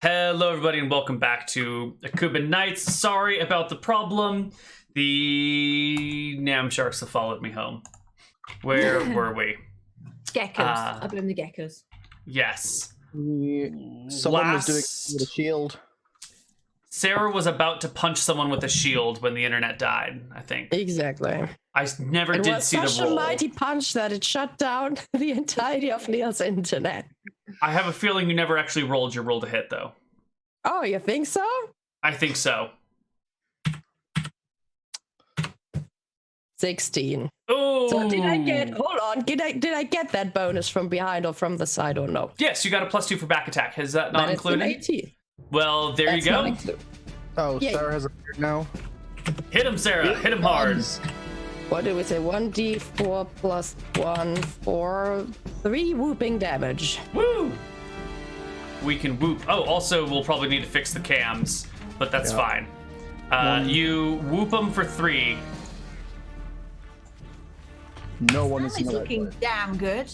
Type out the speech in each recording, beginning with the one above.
Hello, everybody, and welcome back to Akuban Nights. Sorry about the problem. The Nam Sharks have followed me home. Where were we? Geckos. I blame the geckos. Yes. Someone was doing it with a shield. Sarah was about to punch someone with a shield when the internet died, I think. Exactly. I never did see the roll. It was such a mighty punch that it shut down the entirety of Neal's internet. I have a feeling you never actually rolled your roll to hit, though. Oh, you think so? I think so. 16. Oh. So did I get? Hold on. Did I get that bonus from behind or from the side or no? Yes, you got a +2 for back attack. Is that not included? 18. Well, there you go. Oh, yay. Sarah has a beard now. Hit him, Sarah. Hit him hard. What do we say? 1d4 plus 1 for 3 whooping damage. Woo! We can whoop. Oh, also, we'll probably need to fix the cams, but that's fine. You whoop them for 3. No one is looking damn good.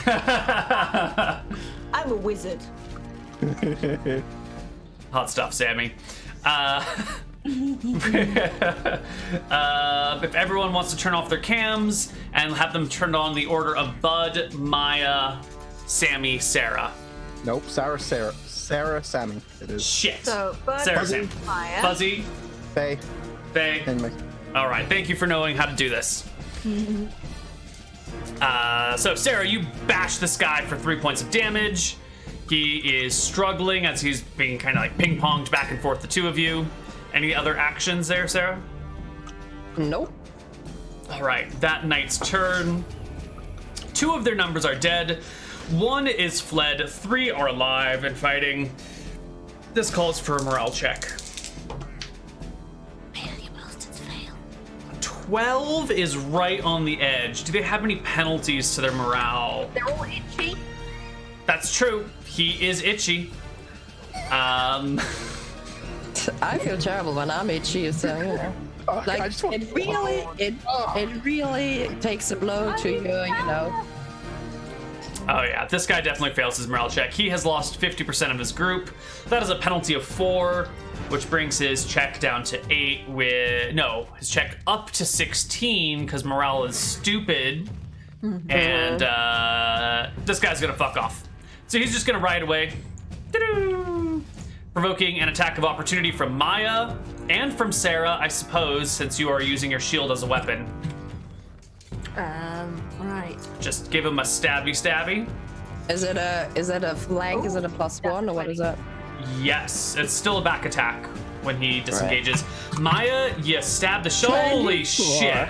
I'm a wizard. Hot stuff, Sammy. If everyone wants to turn off their cams and have them turned on the order of Bud, Maya, Sammy, Sarah. Nope, Sarah, Sammy. It is. Shit. So Bud, Sarah, Fuzzy, Sam. Maya. Fuzzy. Faye. And me. All right, thank you for knowing how to do this. So Sarah, you bash this guy for 3 points of damage. He is struggling as he's being kind of like ping-ponged back and forth, the two of you. Any other actions there, Sarah? Nope. All right, that knight's turn. 2 of their numbers are dead. 1 is fled. 3 are alive and fighting. This calls for a morale check. 12 is right on the edge. Do they have any penalties to their morale? They're all itchy. That's true. He is itchy. I feel terrible when I'm itchy, so you know. Like it really takes a blow to you, you know. Oh yeah, this guy definitely fails his morale check. He has lost 50% of his group. That is a penalty of 4, which brings his check down to 8 his check up to 16 because morale is stupid. And this guy's gonna fuck off. So he's just gonna ride away. Ta-doo! Provoking an attack of opportunity from Maya and from Sarah, I suppose, since you are using your shield as a weapon. Right. Just give him a stabby. Is it a flank? Is it a +1 or what is that? Yes, it's still a back attack when he disengages. Right. Maya, you stab the holy shit.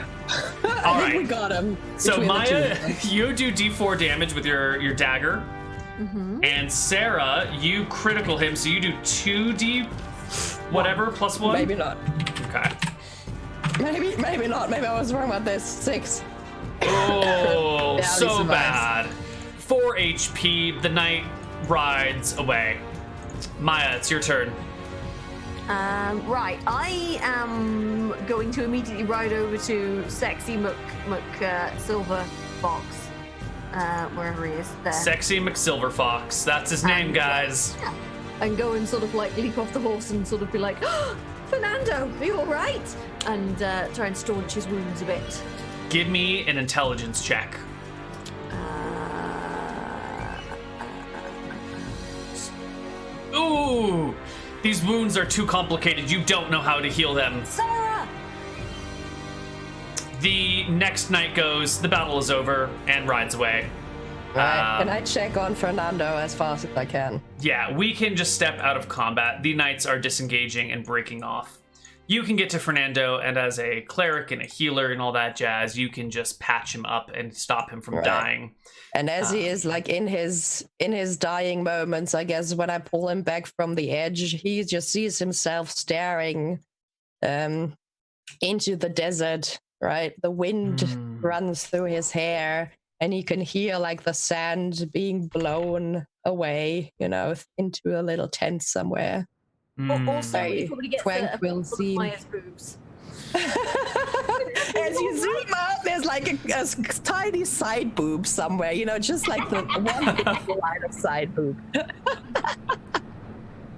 I think we got him. So Maya, you do D4 damage with your dagger. And Sarah, you critical him, so you do 2D whatever +1? Maybe not. Okay. Maybe not. Maybe I was wrong about this. 6. Oh, so bad. 4 HP, the knight rides away. Maya, it's your turn. Right, I am going to immediately ride over to Sexy Silver Fox. Wherever he is there. Sexy McSilverfox. That's his name, guys. Yeah. And go and sort of like leap off the horse and sort of be like, oh, Fernando, are you all right? And try and staunch his wounds a bit. Give me an intelligence check. Ooh, these wounds are too complicated. You don't know how to heal them. Sarah! The next knight goes, the battle is over, and rides away. Right. Can I check on Fernando as fast as I can? Yeah, we can just step out of combat. The knights are disengaging and breaking off. You can get to Fernando, and as a cleric and a healer and all that jazz, you can just patch him up and stop him from dying. And as he is like in his dying moments, I guess when I pull him back from the edge, he just sees himself staring into the desert, right? The wind runs through his hair, and you can hear like the sand being blown away, you know, into a little tent somewhere. Also, you probably get tranquil scene. Maya's boobs. As you zoom out, there's like a tiny side boob somewhere, you know, just like the one big line of side boob.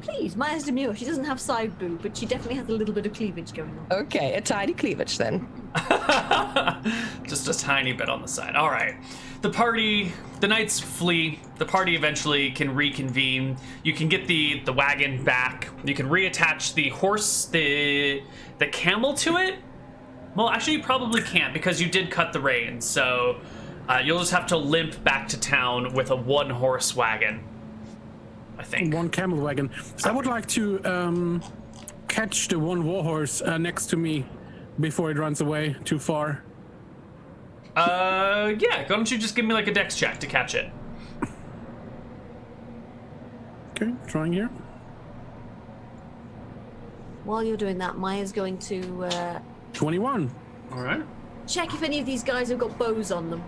Please, Maya's demure. She doesn't have side boob, but she definitely has a little bit of cleavage going on. Okay, a tiny cleavage then. Just a tiny bit on the side. All right. The knights flee. The party eventually can reconvene. You can get the wagon back. You can reattach the horse, the camel to it. Well, actually, you probably can't because you did cut the reins. So you'll just have to limp back to town with a one-horse wagon, I think. One camel wagon. I would like to catch the one warhorse next to me before it runs away too far. Yeah, why don't you just give me like a dex check to catch it? Okay, trying here. While you're doing that, Maya's going to 21. All right. check if any of these guys have got bows on them.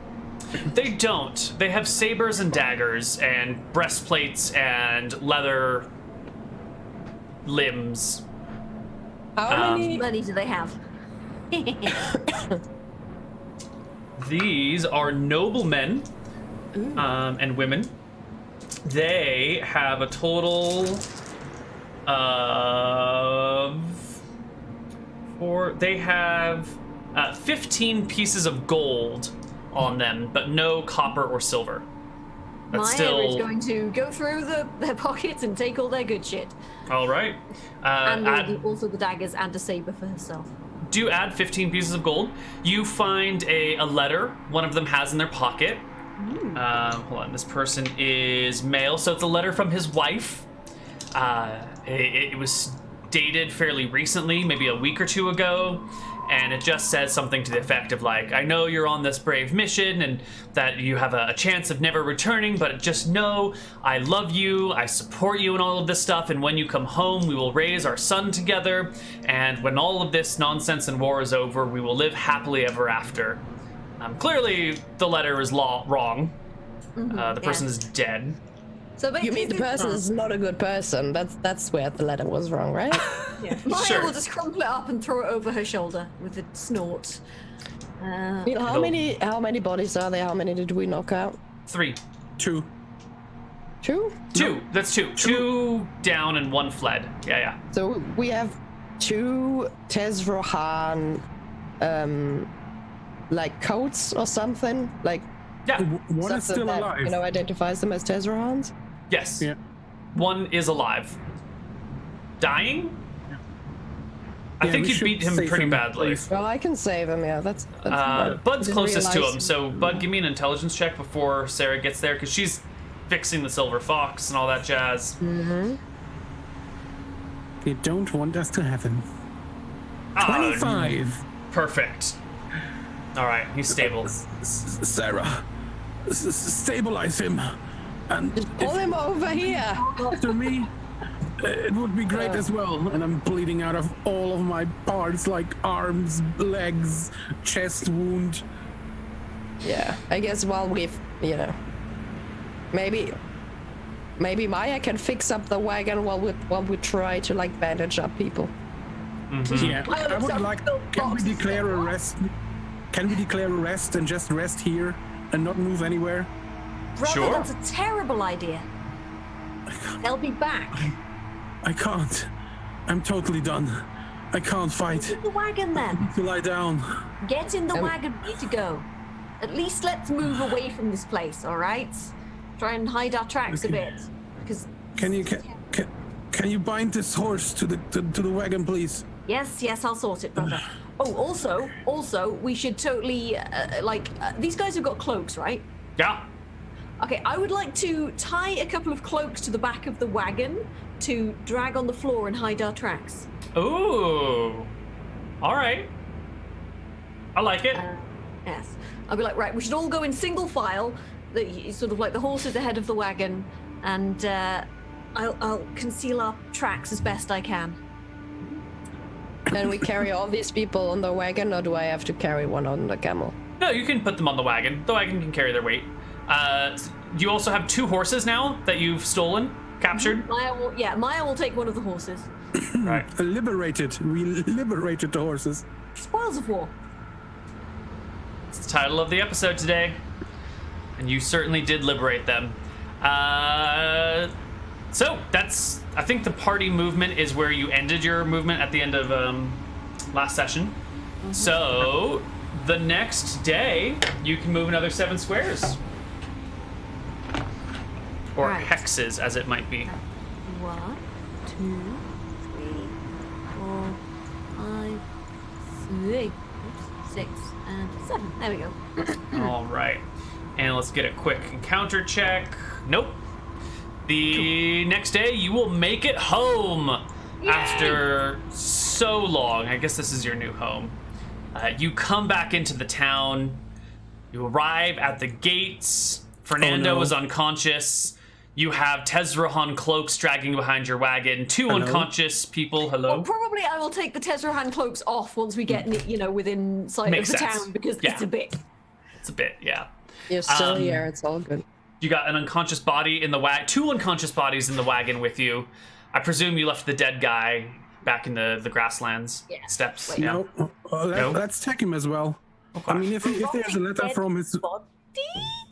They don't. They have sabers and daggers and breastplates and leather limbs. How many? Money do they have? These are noblemen and women. They have a total of they have 15 pieces of gold on them, but no copper or silver. That's Maya is going to go through their pockets and take all their good shit. All right. And also the daggers and a saber for herself. Do add 15 pieces of gold. You find a letter one of them has in their pocket. Hold on, this person is male, so it's a letter from his wife. It was dated fairly recently, maybe a week or two ago, and it just says something to the effect of like, I know you're on this brave mission and that you have a chance of never returning, but just know I love you, I support you in all of this stuff, and when you come home, we will raise our son together, and when all of this nonsense and war is over, we will live happily ever after. Clearly, the letter is wrong. The person is dead. So You mean the person is not a good person? That's where the letter was wrong, right? Yeah. Maya Sure. will just crumple it up and throw it over her shoulder with a snort. How many bodies are there? How many did we knock out? 3. 2. 2? 2. That's 2. 2 down and 1 fled. Yeah. So we have 2 Tezrohan, like coats or something, like Yeah. One is something still that, alive. identifies them as Tezrohans. Yes. Yeah. 1 is alive. Dying? I Yeah, think we you should beat him save pretty him, badly. please. Well, I can save him. Yeah, that's Bud's didn't closest to realize. him, so Bud, give me an intelligence check before Sarah gets there, because she's fixing the silver fox and all that jazz. They don't want us to have him. Oh, 25. Perfect. All right, he's stable. Sarah, stabilize him. And Pull him over here. after me, it would be great as well. And I'm bleeding out of all of my parts, like arms, legs, chest wound. Yeah, I guess while we've, maybe Maya can fix up the wagon while we try to like bandage up people. Yeah, I would like. Can we declare a rest? Can we declare a rest and just rest here and not move anywhere? Brother, Sure. that's a terrible idea. They'll be back. I can't. I'm totally done. I can't fight. Get in the wagon then. To lie down. Get in the wagon, ready to go. At least let's move away from this place, all right? Try and hide our tracks a bit, because Can you bind this horse to the wagon, please? yes, I'll sort it, brother. Oh, also, we should totally these guys have got cloaks, right? Yeah. Okay, I would like to tie a couple of cloaks to the back of the wagon to drag on the floor and hide our tracks. Ooh. All right. I like it. Yes. I'll be like, right, we should all go in single file, sort of like the horses ahead of the wagon, and I'll conceal our tracks as best I can. Then we carry all these people on the wagon, or do I have to carry one on the camel? No, you can put them on the wagon. The wagon can carry their weight. You also have 2 horses now that you've stolen, captured. Maya will take one of the horses. Right. Liberated. We liberated the horses. Spoils of war. It's the title of the episode today. And you certainly did liberate them. So, that's I think the party movement is where you ended your movement at the end of last session. So the next day, you can move another 7 squares. Or Right. hexes, as it might be. 1, 2, 3, 4, 5, 6. Oops, 6 and 7. There we go. All right. And let's get a quick encounter check. Nope. The next day, you will make it home after so long. I guess this is your new home. You come back into the town. You arrive at the gates. Fernando is unconscious. You have Tezrahan cloaks dragging behind your wagon. 2 unconscious people. Hello. Well, probably I will take the Tezrahan cloaks off once we get, within sight Makes of the sense. town, because Yeah. it's a bit. It's a bit, yeah. You're still here. It's all good. You got an unconscious body in the wagon. 2 unconscious bodies in the wagon with you. I presume you left the dead guy back in the grasslands steps. Wait. Yeah. No, let's check him as well. I mean, if there's a letter from his...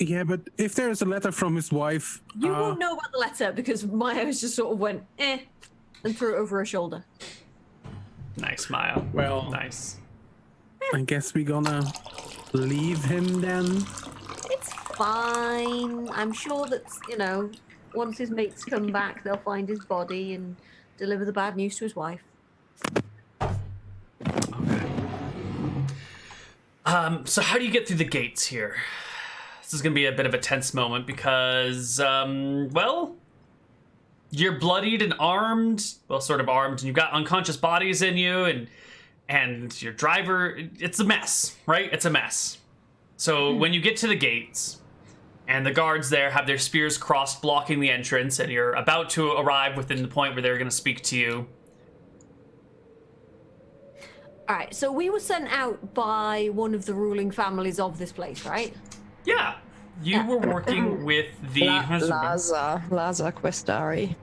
Yeah, but if there's a letter from his wife... You won't know about the letter because Maya just sort of went, and threw it over her shoulder. Nice, Maya. Well, Nice. I guess we're gonna leave him then. It's fine. I'm sure that, once his mates come back, they'll find his body and deliver the bad news to his wife. So how do you get through the gates here? This is going to be a bit of a tense moment because, you're bloodied and armed. Well, sort of armed, and you've got unconscious bodies in you, and your driver, it's a mess, right? It's a mess. So when you get to the gates, and the guards there have their spears crossed blocking the entrance, and you're about to arrive within the point where they're going to speak to you. All right, so we were sent out by one of the ruling families of this place, right? Yeah, you were working with the... Laza Questari.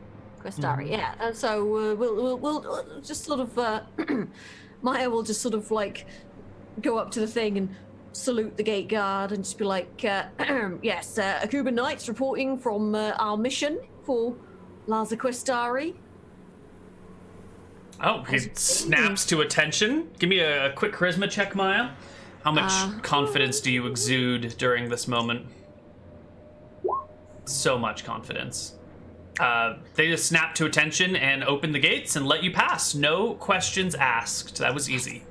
Questari, yeah. And so we'll just sort of... Maya will just sort of, go up to the thing and salute the gate guard and just be like, yes, Akuban Knights reporting from our mission for Laza Questari. Oh, he snaps to attention. Give me a quick charisma check, Maya. How much confidence do you exude during this moment? So much confidence. They just snap to attention and open the gates and let you pass. No questions asked. That was easy.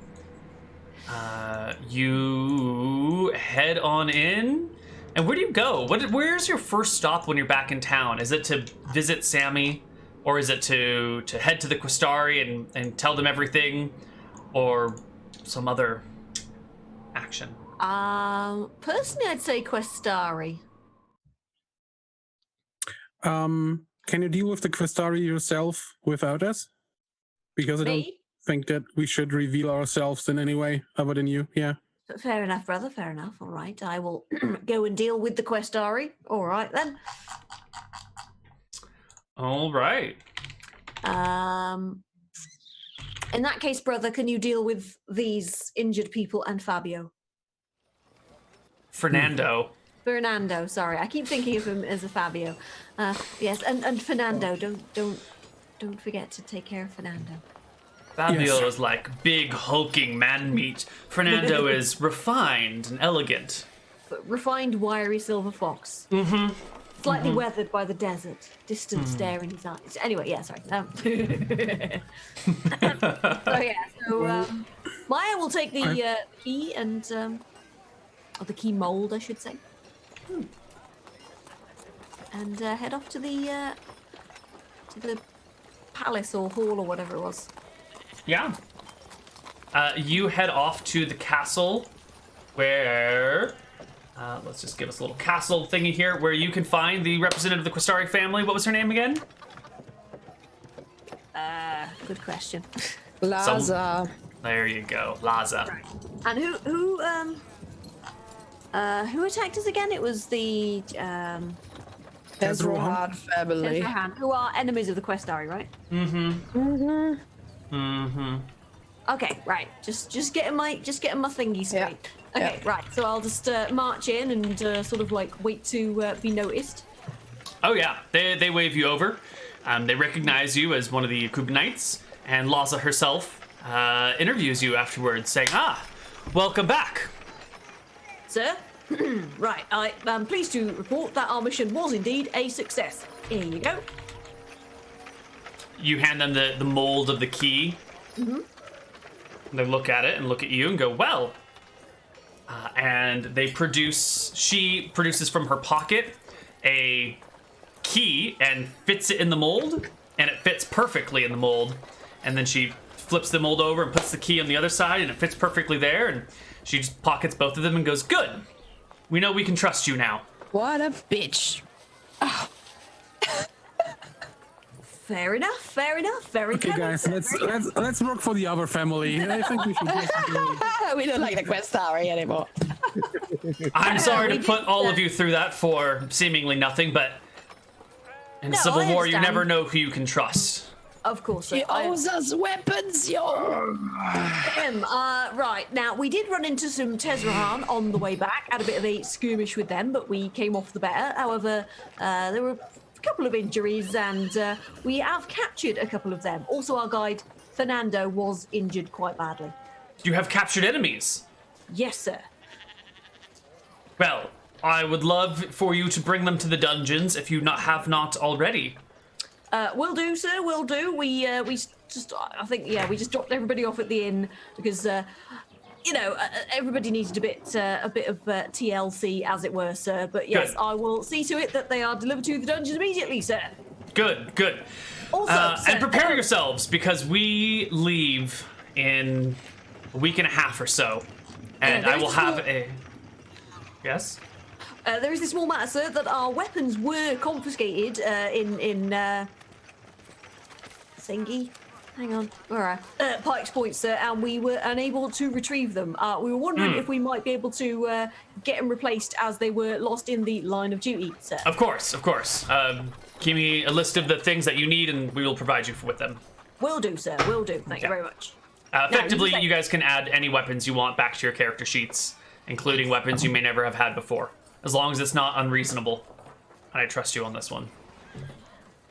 You head on in. And where do you go? Where's your first stop when you're back in town? Is it to visit Sammy? Or is it to head to the Questari and tell them everything? Or some other action? Personally, I'd say Questari. Can you deal with the Questari yourself without us? Because I don't think that we should reveal ourselves in any way other than you, yeah. Fair enough, brother, fair enough. All right, I will go and deal with the Questari. All right, then. All right. In that case, brother, can you deal with these injured people and Fabio? Fernando. Fernando, sorry, I keep thinking of him as a Fabio. Yes, and Fernando, don't forget to take care of Fernando. Fabio is like big hulking man meat. Fernando is refined and elegant. But refined, wiry silver fox. Mm-hmm. Slightly weathered by the desert, distant stare in his eyes. Anyway, yeah, sorry. So Maya will take the key and, or the key mold, I should say, and head off to the palace or hall or whatever it was. Yeah. You head off to the castle where... let's just give us a little castle thingy here where you can find the representative of the Questari family. What was her name again? Good question. Laza. There you go, Laza. Right. And who attacked us again? It was the Ezrohad family. Tezrahan, who are enemies of the Questari, right? Okay, right. Just getting my thingy straight. Yeah. Okay, right. So I'll just march in and sort of wait to be noticed. Oh yeah, they wave you over. They recognize you as one of the Akuban Knights, and Laza herself interviews you afterwards, saying, welcome back. Sir? Right, I'm pleased to report that our mission was indeed a success. Here you go. You hand them the mold of the key. Mm-hmm. They look at it and look at you and go, well. And she produces from her pocket a key and fits it in the mold, and it fits perfectly in the mold. And then she flips the mold over and puts the key on the other side, and it fits perfectly there, and she just pockets both of them and goes, good. We know we can trust you now. What a bitch. Oh. Fair enough. Very okay, guys, let's work for the other family. I think we should we don't like the Questari anymore. I'm sorry to put all of you through that for seemingly nothing, but in Civil War, you never know who you can trust. Of course. He owes us weapons, yo. Right, now, we did run into some Tezrahan on the way back, had a bit of a skirmish with them, but we came off the better. However, there were a couple of injuries, and we have captured a couple of them. Also, our guide, Fernando, was injured quite badly. You have captured enemies? Yes, sir. Well, I would love for you to bring them to the dungeons if you have not already. Will do, sir. Will do. We just dropped everybody off at the inn because, everybody needed a bit of TLC, as it were, sir. But yes, Good. I will see to it that they are delivered to the dungeons immediately, sir. Good. Also, sir, and prepare yourselves because we leave in a week and a half or so, and I will have a. Yes. There is a small matter, sir, that our weapons were confiscated in Sengi. Hang on, where are Pike's Point, sir, and we were unable to retrieve them. We were wondering if we might be able to get them replaced as they were lost in the line of duty, sir. Of course. Give me a list of the things that you need, and we will provide you with them. Will do, sir. Will do. Thank you very much. Effectively, you guys can add any weapons you want back to your character sheets, including weapons you may never have had before. As long as it's not unreasonable. And I trust you on this one.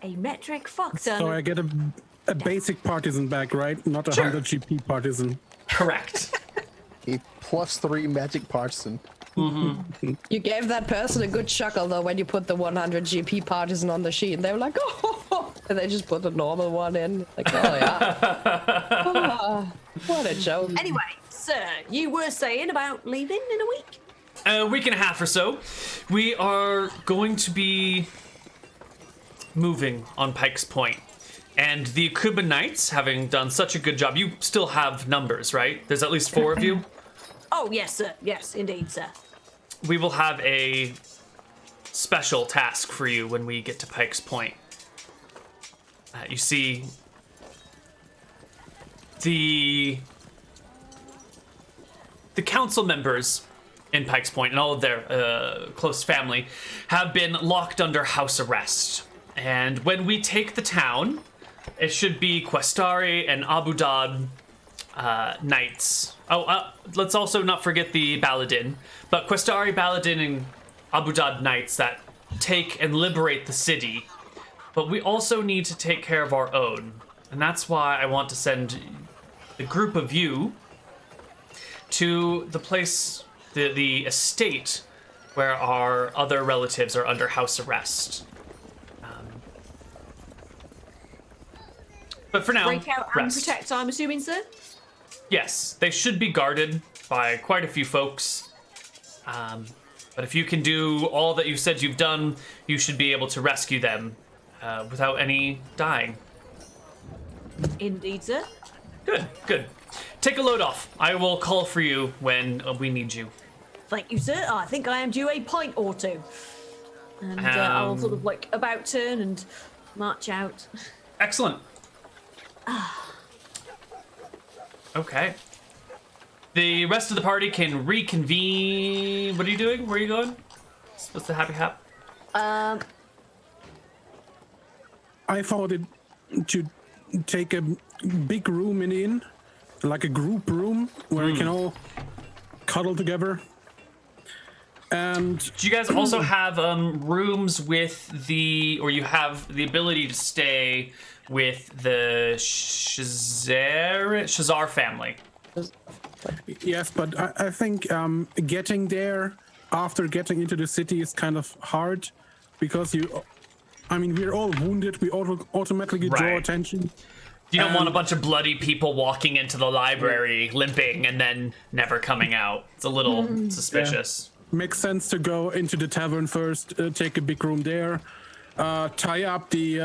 A metric fuck ton. So I get a basic partisan back, right? Not a 100 GP partisan. Correct. A +3 magic partisan. Mm-hmm. You gave that person a good chuckle, though, when you put the 100 GP partisan on the sheet. And they were like, oh, and they just put the normal one in. Like, oh, yeah. What a joke. Anyway, sir, you were saying about leaving in a week? A week and a half or so. We are going to be moving on Pike's Point. And the Akuban Knights, having done such a good job, you still have numbers, right? There's at least 4 of you? Oh, yes, sir. Yes, indeed, sir. We will have a special task for you when we get to Pike's Point. You see, the council members in Pike's Point and all of their close family have been locked under house arrest. And when we take the town, it should be Questari and Abu Dhab knights. Let's also not forget the Baladin. But Questari, Baladin, and Abu Dhab knights that take and liberate the city. But we also need to take care of our own. And that's why I want to send a group of you to the place, the estate, where our other relatives are under house arrest. But for now, break out and rest. protect, I'm assuming, sir? Yes, they should be guarded by quite a few folks. But if you can do all that you said you've done, you should be able to rescue them without any dying. Indeed, sir. Good. Take a load off. I will call for you when we need you. Thank you, sir. I think I am due a pint or two. And I'll sort of like about turn and march out. Excellent. Okay. The rest of the party can reconvene. What are you doing? Where are you going? What's the happy hap? I thought it to take a big room in the inn, like a group room where we can all cuddle together. And Do you guys also have rooms with or you have the ability to stay with the Shazar family? yes, but I think getting there after getting into the city is kind of hard because we're all wounded. We automatically draw Right. attention. You don't want a bunch of bloody people walking into the library, limping, and then never coming out. It's a little suspicious. Makes sense to go into the tavern first, take a big room there, tie up the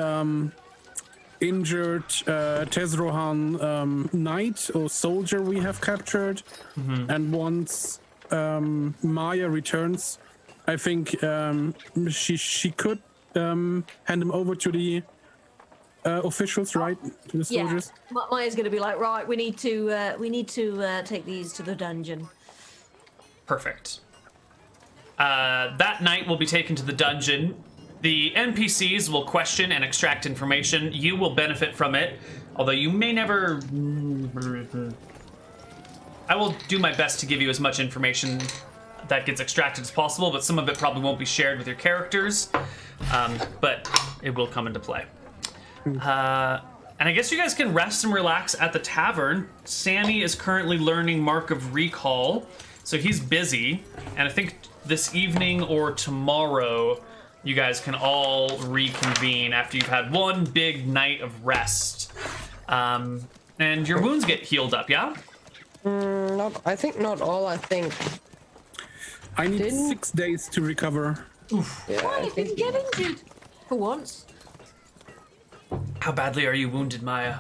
injured Tezrohan knight or soldier we have captured. And once Maya returns, I think she could hand him over to the officials, right? To the soldiers. Yeah, Maya's going to be like, right, we need to take these to the dungeon. Perfect. That night will be taken to the dungeon. The NPCs will question and extract information. You will benefit from it, although you may never... I will do my best to give you as much information that gets extracted as possible, but some of it probably won't be shared with your characters, but it will come into play. And I guess you guys can rest and relax at the tavern. Sammy is currently learning Mark of Recall, so he's busy, and I think this evening or tomorrow you guys can all reconvene after you've had one big night of rest. And your wounds get healed up, yeah? I think not all. I think. I need 6 days to recover. Yeah, Why didn't get injured for once? How badly are you wounded, Maya?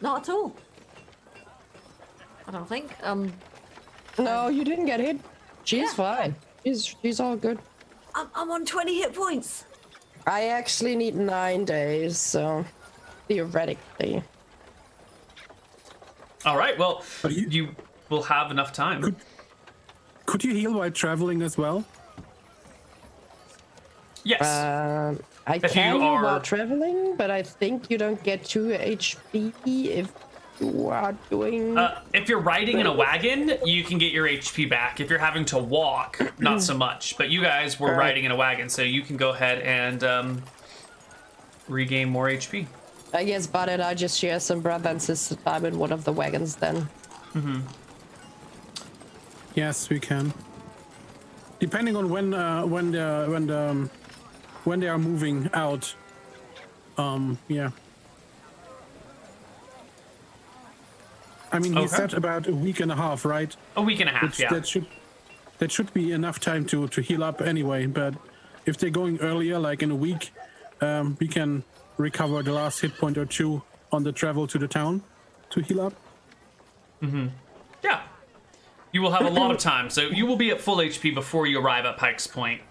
Not at all. I don't think. No, you didn't get hit. She's fine. She's all good. I'm on 20 hit points. I actually need 9 days, so theoretically. All right, well, But you will have enough time. Could you heal while traveling as well? Yes. I you can are- while traveling, but I think you don't get 2 HP if you are doing. If you're riding in a wagon, you can get your HP back. If you're having to walk, not so much. But you guys were riding in a wagon, so you can go ahead and regain more HP. I guess Bud and I just share some brother and sister time in one of the wagons then. Yes, we can. Depending on when they are moving out. Yeah. I mean, he Okay. said about a week and a half, right? A week and a half, yeah. That should be enough time to heal up anyway. But if they're going earlier, like in a week, we can recover the last hit point or 2 on the travel to the town to heal up. Yeah. You will have a lot of time. So you will be at full HP before you arrive at Pike's Point.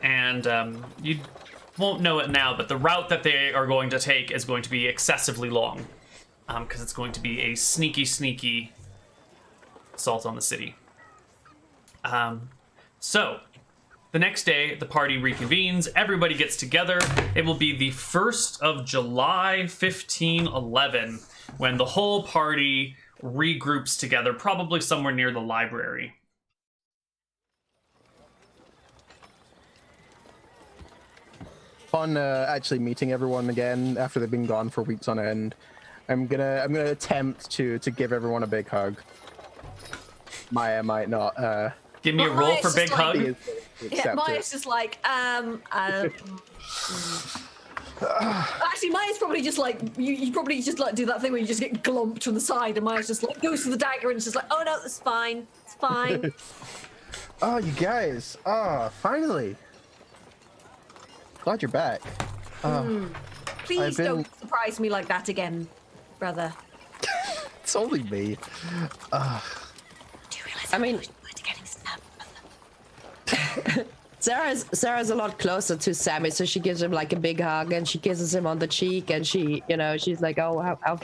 And you won't know it now, but the route that they are going to take is going to be excessively long. Because it's going to be a sneaky assault on the city. So, the next day, the party reconvenes. Everybody gets together. It will be the 1st of July, 1511, when the whole party regroups together, probably somewhere near the library. Fun actually meeting everyone again after they've been gone for weeks on end. I'm gonna attempt to give everyone a big hug. Maya might not. Give me a roll Maya's for just big like- hug. Yeah, Maya's just like, Actually, Maya's probably just like, you probably just like do that thing where you just get glumped from the side, and Maya's just like goes for the dagger and it's just like, oh no, it's fine, it's fine. Oh, you guys! Oh, finally! Glad you're back. Please I've been- don't surprise me like that again, brother. It's only me. Do you realize I mean- we're getting stabbed? Sarah's a lot closer to Sammy, so she gives him like a big hug and she kisses him on the cheek, and she's like, "Oh, how have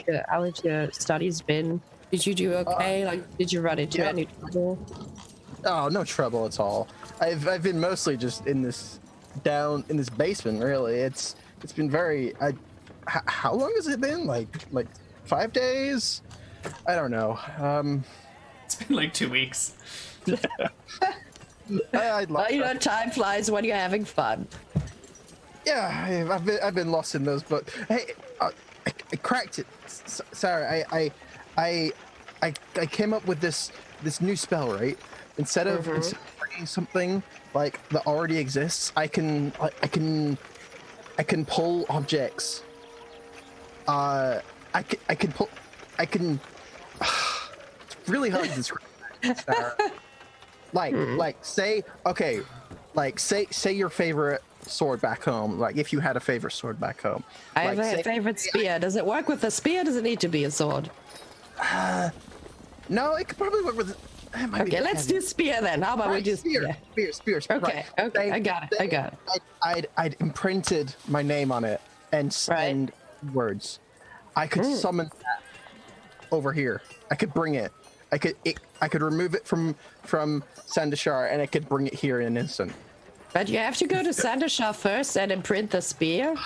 your studies been? Did you do okay? Like, did you run into yeah. any trouble?" Oh, no trouble at all. I've been mostly just in this basement. Really, it's been very. How long has it been? Like 5 days? I don't know. It's been like 2 weeks. I'd love Well, you know, time flies when you're having fun. Yeah, I've been lost in those, but hey, I cracked it. Sorry, I came up with this new spell, right? Instead of bringing something like that already exists, I can pull objects. I can. It's really hard to describe. Say your favorite sword back home. Like if you had a favorite sword back home. I have a favorite spear. Does it work with a spear? Does it need to be a sword? No, it could probably work with. Okay, let's do spear then. How about we do spear? Spear. Okay, right. okay, I got it. I'd imprinted my name on it and send words. I could summon that over here. I could bring it. I could remove it from Sandashar and I could bring it here in an instant. But you have to go to Sandashar first and imprint the spear?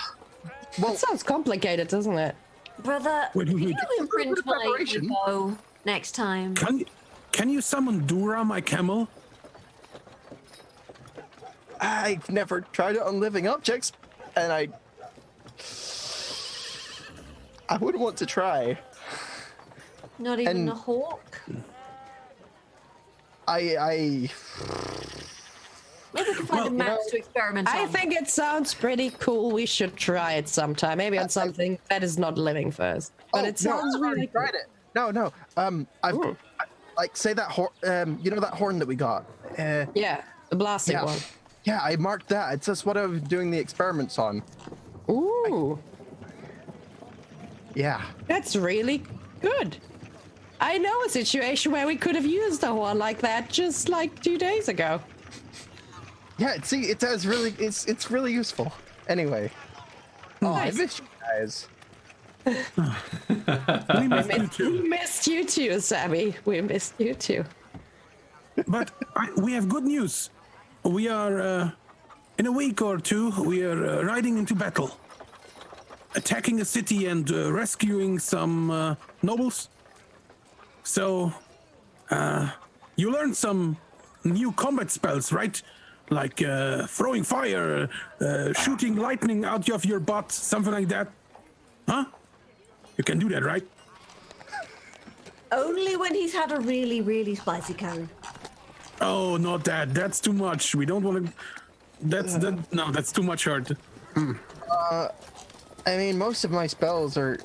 Well, That sounds complicated, doesn't it? Brother, Wait. can you imprint my Preparation. bow next time? Can you summon Dura, my camel? I've never tried it on living objects, and I wouldn't want to try. Not even And- a hawk? I Maybe we can find a mouse to experiment on. I think it sounds pretty cool. We should try it sometime. Maybe on something that is not living first. But it sounds I've already really cool. tried it. No. Like say that horn. You know that horn that we got. Yeah, the blasting Yeah. one. Yeah, I marked that. It's just what I was doing the experiments on. Ooh, Yeah. that's really good. I know a situation where we could have used a horn like that just like 2 days ago. Yeah. See, it does really. It's really useful. Anyway. Oh, I Nice. miss you guys. We missed you We too. missed you too, Sammy. We missed you too. But we have good news. We are, in a week or two, we are riding into battle. Attacking a city and rescuing some nobles. So, you learned some new combat spells, right? Like throwing fire, shooting lightning out of your butt, something like that. Huh? You can do that, right? Only when he's had a really, really spicy curry. Oh, not that. That's too much. We don't want to. No, that's too much hurt. I mean, most of my spells are.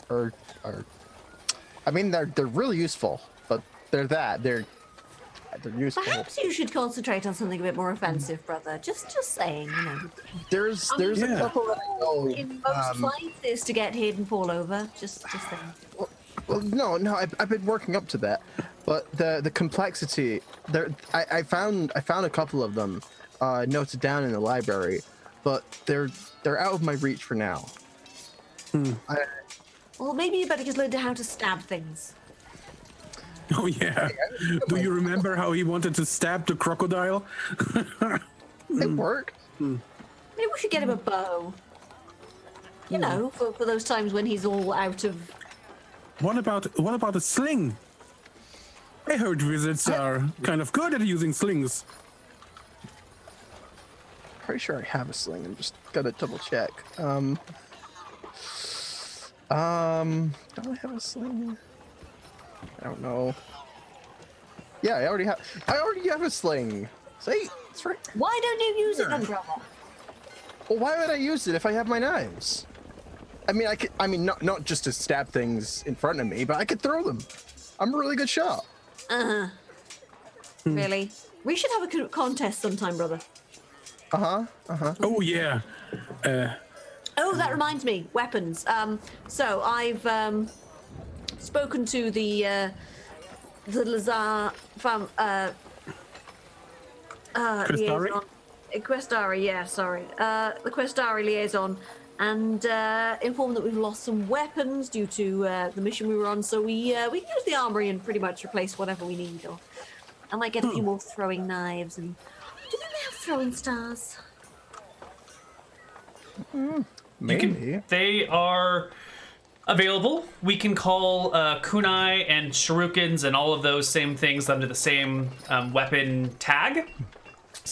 I mean, they're really useful, but they're useful. Perhaps you should concentrate on something a bit more offensive, brother. Just saying, you know. There's a Yeah. couple that I know. In most fights is to get hit and fall over. Just saying. Well, no, I've been working up to that, but the complexity there. I found a couple of them noted down in the library, but they're out of my reach for now. Well, maybe you better just learn how to stab things. Oh yeah. Do you remember how he wanted to stab the crocodile? It worked. Maybe we should get him a bow. You know, for those times when he's all out of. What about a sling? I heard wizards are kind of good at using slings. Pretty sure I have a sling. I'm just gotta double check. Do I have a sling? I don't know. Yeah, I already have a sling. See, it's right. Why don't you use it then, brother? Well, why would I use it if I have my knives? I mean, not just to stab things in front of me, but I could throw them. I'm a really good shot. Really? We should have a contest sometime, brother. Oh yeah. Oh, that reminds me, weapons. So I've spoken to the Lazar Questari? liaison. Questari, yeah, sorry. The Questari liaison, and informed that we've lost some weapons due to the mission we were on. So we can use the armory and pretty much replace whatever we need. Or I might get a few more throwing knives. And do they have throwing stars? They are available. We can call kunai and shurikens and all of those same things under the same weapon tag.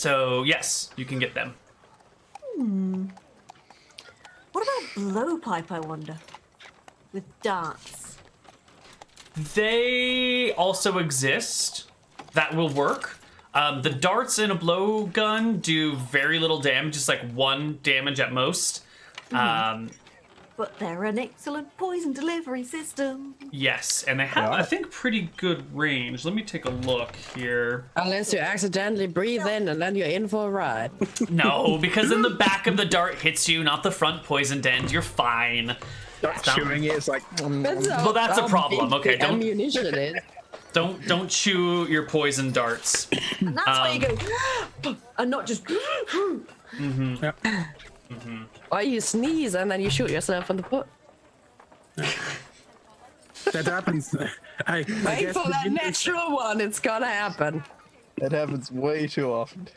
So yes, you can get them. What about blowpipe, I wonder? With darts. They also exist. That will work. The darts in a blowgun do very little damage, just like 1 damage at most. But they're an excellent poison delivery system. Yes, and they have, I think, pretty good range. Let me take a look here. Unless you accidentally breathe in and then you're in for a ride. No, because then the back of the dart hits you, not the front poisoned end. You're fine. Start chewing it. It's like. Well, that's a problem. Okay, don't ammunition is. don't chew your poison darts. And that's why you go, and not just. Or you sneeze and then you shoot yourself in the foot. That happens. I Wait guess for that the- natural one. It's gonna happen. That happens way too often.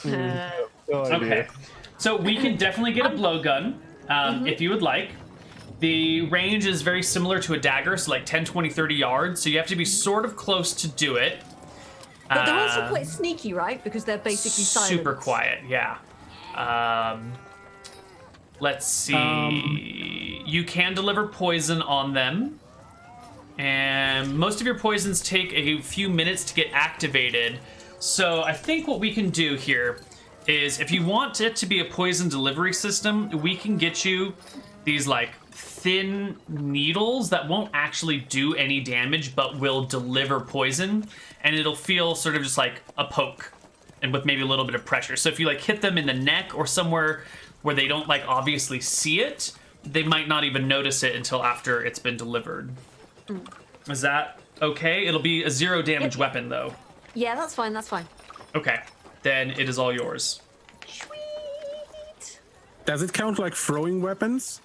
No Okay, idea. so we can definitely get a blowgun if you would like. The range is very similar to a dagger, so like 10, 20, 30 yards. So you have to be sort of close to do it. But they're also quite sneaky, right? Because they're basically silent. Super quiet, yeah. Let's see. You can deliver poison on them. And most of your poisons take a few minutes to get activated. So I think what we can do here is if you want it to be a poison delivery system, we can get you these like thin needles that won't actually do any damage but will deliver poison, and it'll feel sort of just like a poke and with maybe a little bit of pressure. So if you like hit them in the neck or somewhere where they don't like obviously see it, they might not even notice it until after it's been delivered. Is that okay? It'll be a 0 damage weapon though. Yeah, that's fine. That's fine. Okay, then it is all yours. Sweet. Does it count like throwing weapons?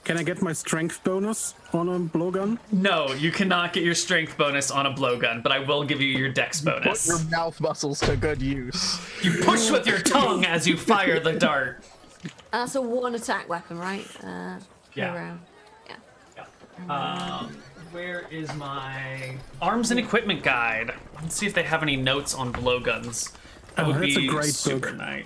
Can I get my strength bonus on a blowgun? No, you cannot get your strength bonus on a blowgun, but I will give you your dex Put bonus. your mouth muscles to good use. You push with your tongue as you fire the dart. That's a 1 attack weapon, right? Yeah. Around. Yeah. Where is my arms and equipment guide? Let's see if they have any notes on blowguns. That Oh, would that's a be great super book. nice.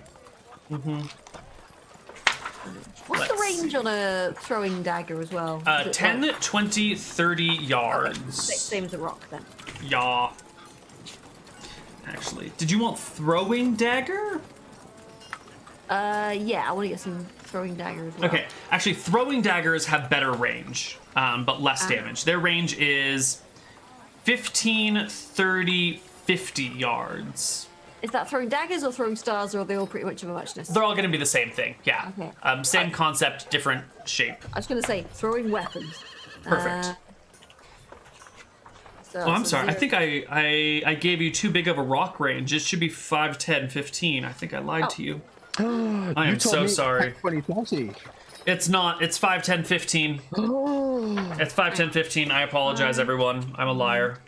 What's the Let's range on a throwing dagger as well? Is it 10, like- 20, 30 yards. Same as a rock then. Yeah. Actually, did you want throwing dagger? Yeah, I want to get some throwing dagger as well. Okay, actually, throwing daggers have better range, but less Ah. damage. Their range is 15, 30, 50 yards. Is that throwing daggers or throwing stars, or are they all pretty much of a muchness? They're all going to be the same thing, yeah. Okay. Same concept, different shape. I was going to say throwing weapons. Perfect. So, Oh, I'm so sorry. I 0 think I gave you too big of a rock range. It should be 5, 10, 15. I think I lied to you. I am so sorry. 2020. It's not. It's 5, 10, 15. It's 5, 10, 15. I apologize, everyone. I'm a liar.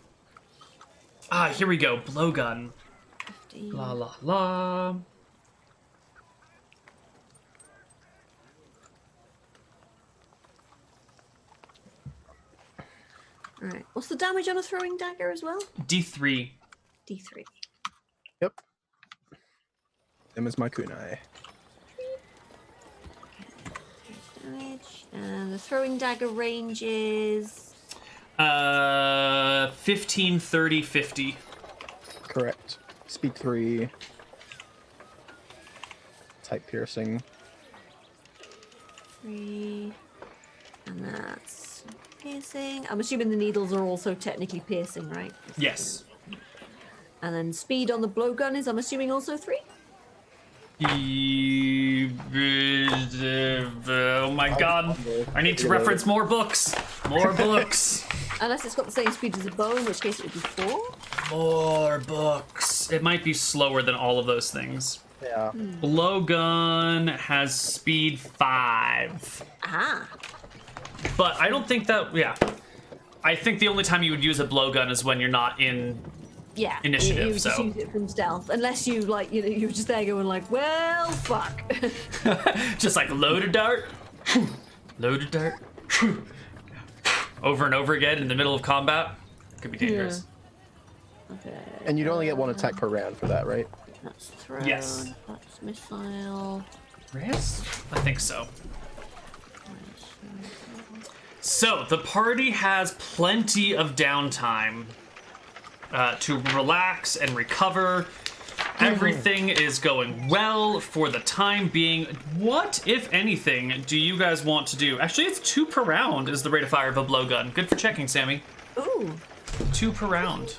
Ah, here we go. Blowgun. 15. La la la. Alright. What's the damage on a throwing dagger as well? D3. D3. Yep. Them is my kunai. Damage. And the throwing dagger range is. 15, 30, 50. Correct. Speed 3. Type piercing. 3. And that's piercing. I'm assuming the needles are also technically piercing, right? Yes. And then speed on the blowgun is, I'm assuming, also 3? Oh my god. I need to reference more books. More books. Unless it's got the same speed as a bow, in which case it would be 4. More books. It might be slower than all of those things. Yeah. Blowgun has speed 5. Aha! But I don't think that, yeah. I think the only time you would use a blowgun is when you're not in Yeah. Initiative, You just so. use it from stealth. Unless you, like, you know, you're just there going like, well, fuck. just like load a dart, load a dart, over and over again in the middle of combat. Could be dangerous. Okay. And you'd only get 1 attack per round for that, right? That's thrown. Yes. That's missile. Wrist? I think so. So, the party has plenty of downtime to relax and recover. Everything is going well for the time being. What, if anything, do you guys want to do? Actually, it's 2 per round is the rate of fire of a blowgun. Good for checking, Sammy. Ooh. 2 per round.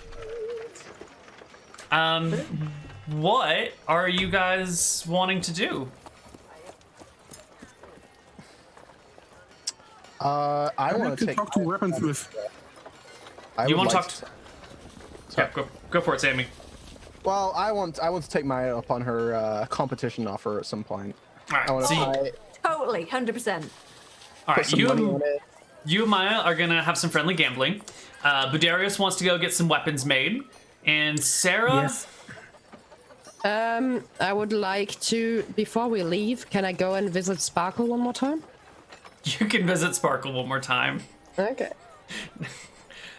What are you guys wanting to do? I I'd want like to to take. talk to weaponsmith. You want to talk to... Yeah, go for it, Sammy. Well, I want to take Maya up on her competition offer at some point. All right, I want so to Totally, 100%. all put right, some money on it. you and Maya are gonna have some friendly gambling. Budarius wants to go get some weapons made, and Sarah. Yes. I would like to, before we leave, can I go and visit Sparkle one more time? You can visit Sparkle one more time. Okay.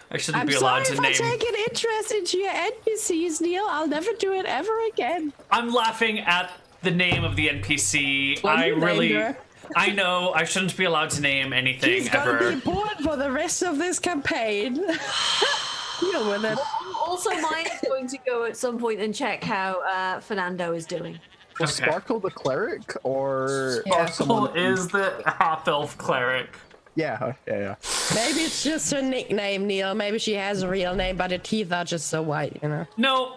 I shouldn't I'm be sorry allowed to if I name. take an interest into your NPCs, Neal. I'll never do it ever again. I'm laughing at the name of the NPC. Well, I you really. named her. I know I shouldn't be allowed to name anything He's gonna ever. be important for the rest of this campaign. Deal with it. Also, Maya's going to go at some point and check how Fernando is doing. Was Okay. Sparkle the cleric or Yeah. Sparkle is the half-elf cleric. Yeah. Maybe it's just her nickname, Neal. Maybe she has a real name, but her teeth are just so white, you know.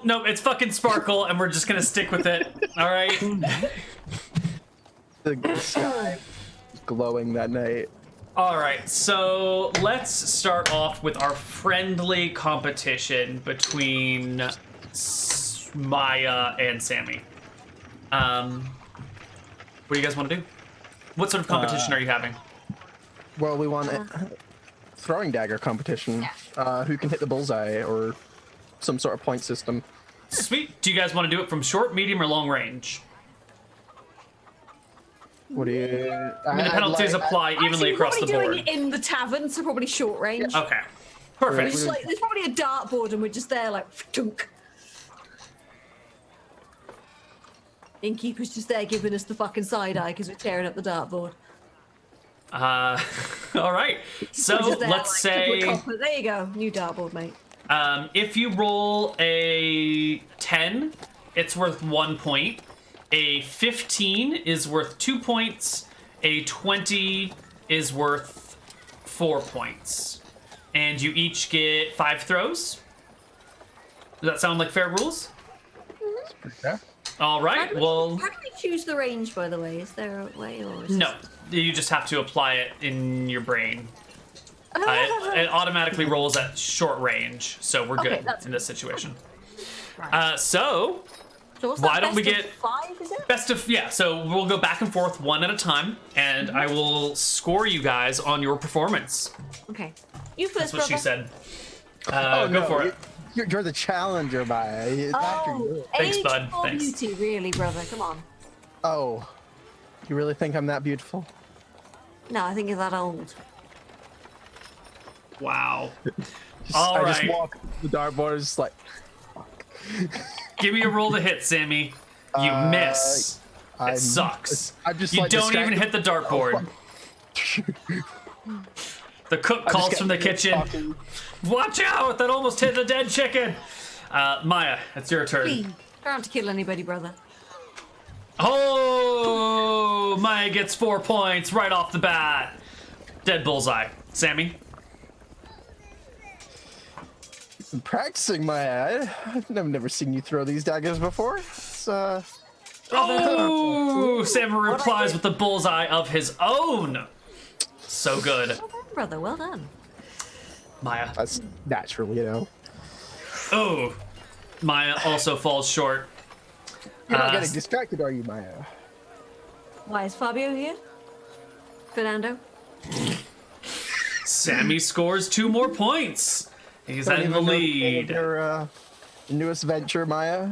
No, it's fucking Sparkle, and we're just gonna stick with it. All right. The sky was glowing that night. All right, so let's start off with our friendly competition between Maya and Sammy. What do you guys want to do? What sort of competition are you having? Well, we want a throwing dagger competition. Who can hit the bullseye or some sort of point system. Sweet. Do you guys want to do it from short, medium, or long range? What do you? The penalties apply evenly Actually, across the we're probably board. doing it in the tavern, so probably short range. Okay. There's, Perfect. like, there's probably a dartboard and we're just there like tunk. Innkeeper's just there giving us the fucking side eye because we're tearing up the dartboard. All right. So We're just there, let's like, say there you go, new dartboard, mate. if you roll a 10, it's worth 1 point. A 15 is worth 2 points. A 20 is worth 4 points. And you each get 5 throws. Does that sound like fair rules? Yeah. All right. Well, How do we choose the range, by the way? Is there a way or is no. You just have to apply it in your brain. It automatically rolls at short range, so we're Okay, good that's in this situation. Right. So So what's why that, don't we best get- of 5, is it? best of yeah. So we'll go back and forth one at a time, and I will score you guys on your performance. Okay. You first, That's what she brother. said. Go for it. You're the challenger, Maya. Oh, Thanks, age bud. or Thanks. beauty, really, brother. Come on. Oh, you really think I'm that beautiful? No, I think you're that old. Wow. Just- All I right. just walk the dartboard, just like Give me a roll to hit, Sammy. You miss. I'm, It sucks. I'm just You like don't even distracted. hit the dartboard. The cook I just calls get from the really kitchen. talking. Watch out! That almost hit the dead chicken. Maya, it's your turn. Please, don't have to kill anybody, brother. Oh, Maya gets 4 points right off the bat. Dead bullseye. Sammy? I'm practicing, Maya. I've never seen you throw these daggers before. It's, Oh, Sammy replies with the bullseye of his own. So good. Well done, brother. Well done. Maya. that's natural, you know. Oh, Maya also falls short. You're not Uh, getting distracted, are you, Maya? Why is Fabio here? Fernando? Sammy scores 2 more points. He's Don't in the even know lead. Your newest venture, Maya.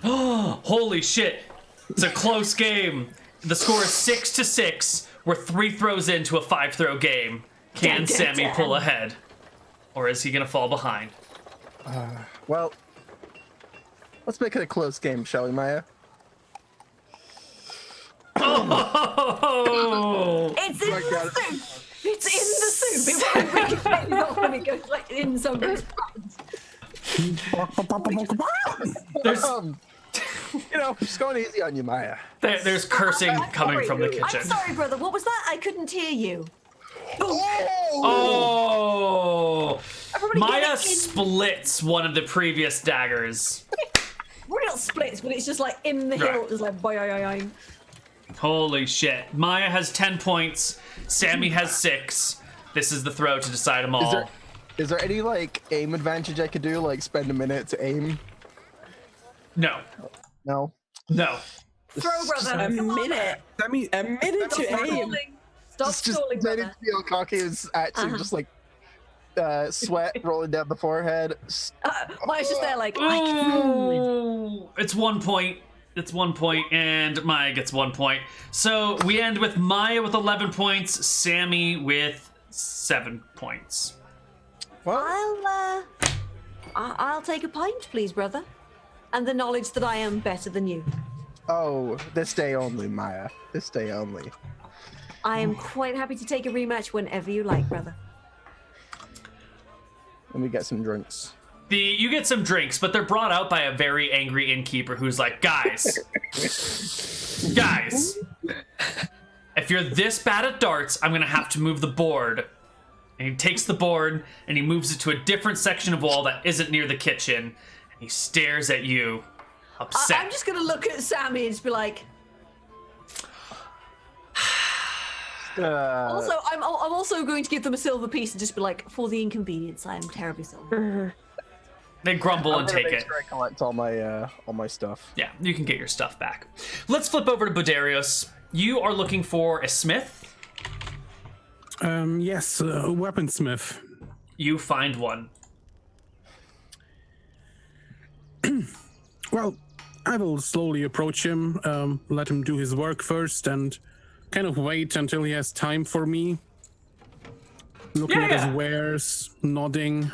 Holy shit. It's a close game. The score is 6-6. We're 3 throws into a 5-throw game. Can Dun, dun, Sammy dun. pull ahead? Or is he going to fall behind? Well, Let's make it a close game, shall we, Maya? Oh! It's in the soup. It's in the soup. It won't really get off when it goes like in somebody's pants. There's Just going easy on you, Maya. there's cursing I'm coming sorry. from the kitchen. I'm sorry, brother. What was that? I couldn't hear you. Oh! Everybody Maya get it in. splits one of the previous daggers. Real splits, but it's just like in the Right. hilt. It's like boing. Holy shit. Maya has 10 points. Sammy has 6. This is the throw to decide them all. Is there any like aim advantage I could do? Like spend a minute to aim? No. No. No. Throw, brother. A Come on. minute. I mean, A minute to Stop aim. stalling. Stop Just stalling, made it brother. feel cocky. It was actually just like sweat rolling down the forehead. Maya's just there like, Ooh, it's 1 point. It's 1 point, and Maya gets 1 point. So we end with Maya with 11 points, Sammy with 7 points. I'll take a pint, please, brother. And the knowledge that I am better than you. Oh, this day only, Maya. This day only. I am quite happy to take a rematch whenever you like, brother. Let me get some drinks. You get some drinks, but they're brought out by a very angry innkeeper who's like, guys, if you're this bad at darts, I'm gonna have to move the board. And he takes the board and he moves it to a different section of wall that isn't near the kitchen. And he stares at you, upset. I'm just gonna look at Sammy and just be like. Also, I'm also going to give them a silver piece and just be like, for the inconvenience, I am terribly sorry. They grumble and I'm gonna take make it. sure I collect all my stuff. Yeah, you can get your stuff back. Let's flip over to Bodarios. You are looking for a smith. Yes, a weaponsmith. You find one. Well, I will slowly approach him, let him do his work first, and kind of wait until he has time for me. Looking at his wares, nodding.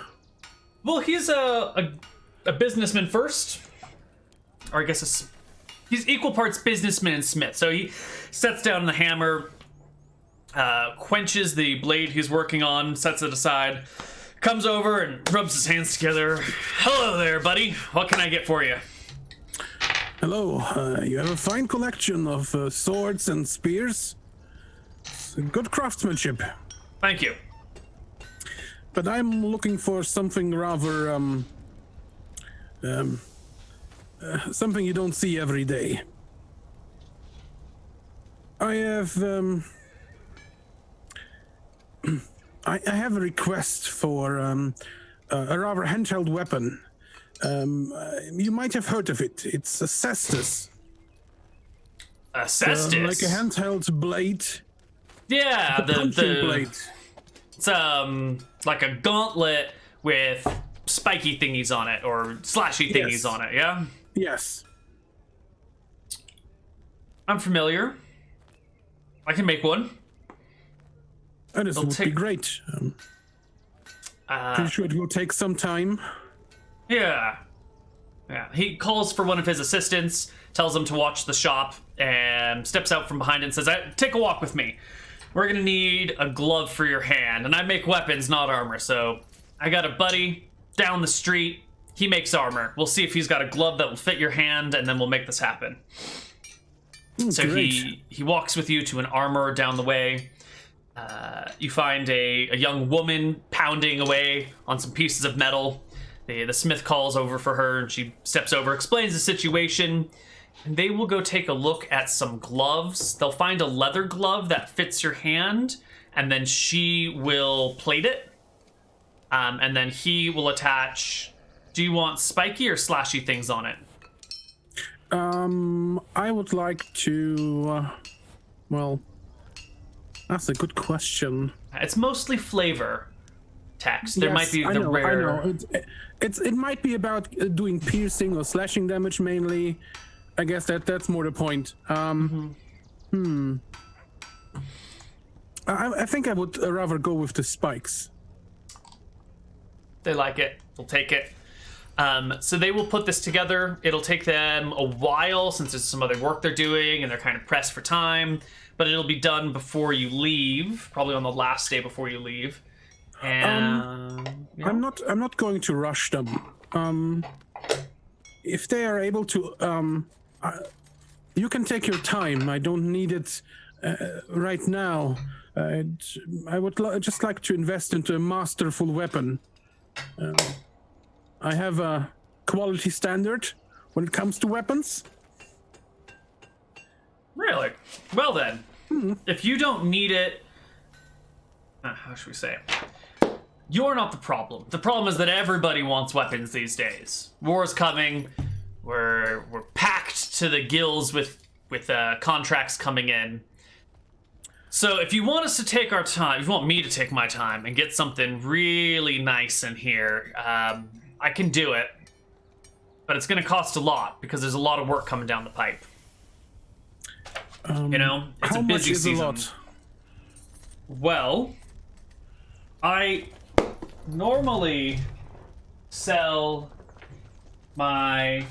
Well, he's a businessman first, or I guess he's equal parts businessman and smith. So he sets down the hammer, quenches the blade he's working on, sets it aside, comes over and rubs his hands together. Hello there, buddy. What can I get for you? Hello, you have a fine collection of swords and spears. It's good craftsmanship. Thank you. But I'm looking for something rather, something you don't see every day. I have, I have a request for a rather handheld weapon. You might have heard of it. It's a cestus. A cestus? Like a handheld blade. Yeah, Punching blade. It's like a gauntlet with spiky thingies on it, or slashy thingies Yes. on it, yeah? Yes. I'm familiar. I can make one. And this would be take- great. Pretty sure it will take some time. Yeah. Yeah. He calls for one of his assistants, tells him to watch the shop, and steps out from behind it and says, take a walk with me. We're gonna need a glove for your hand. And I make weapons, not armor, so I got a buddy down the street. He makes armor. We'll see if he's got a glove that will fit your hand, and then we'll make this happen. So Great. he walks with you to an armorer down the way. You find a young woman pounding away on some pieces of metal. The smith calls over for her, and she steps over, explains the situation, and they will go take a look at some gloves. They'll find a leather glove that fits your hand, and then she will plate it, and then he will attach... Do you want spiky or slashy things on it? I would like to. Well, that's a good question. It's mostly flavor text. There Yes, might be I the know, rare... I know. It might be about doing piercing or slashing damage mainly. I guess that's more the point. I think I would rather go with the spikes. They like it. They'll take it. So they will put this together. It'll take them a while since there's some other work they're doing and they're kind of pressed for time, but it'll be done before you leave, probably on the last day before you leave. And yeah. I'm not going to rush them. If they are able to, you can take your time. I don't need it right now. I would just like to invest into a masterful weapon. I have a quality standard when it comes to weapons. Really? Well then, if you don't need it, how should we say it? You're not the problem. The problem is that everybody wants weapons these days. War's coming. We're packed to the gills with contracts coming in. So if you want us to take our time, if you want me to take my time and get something really nice in here, I can do it. But it's going to cost a lot because there's a lot of work coming down the pipe. You know, it's a busy season. A lot? Well, I normally sell my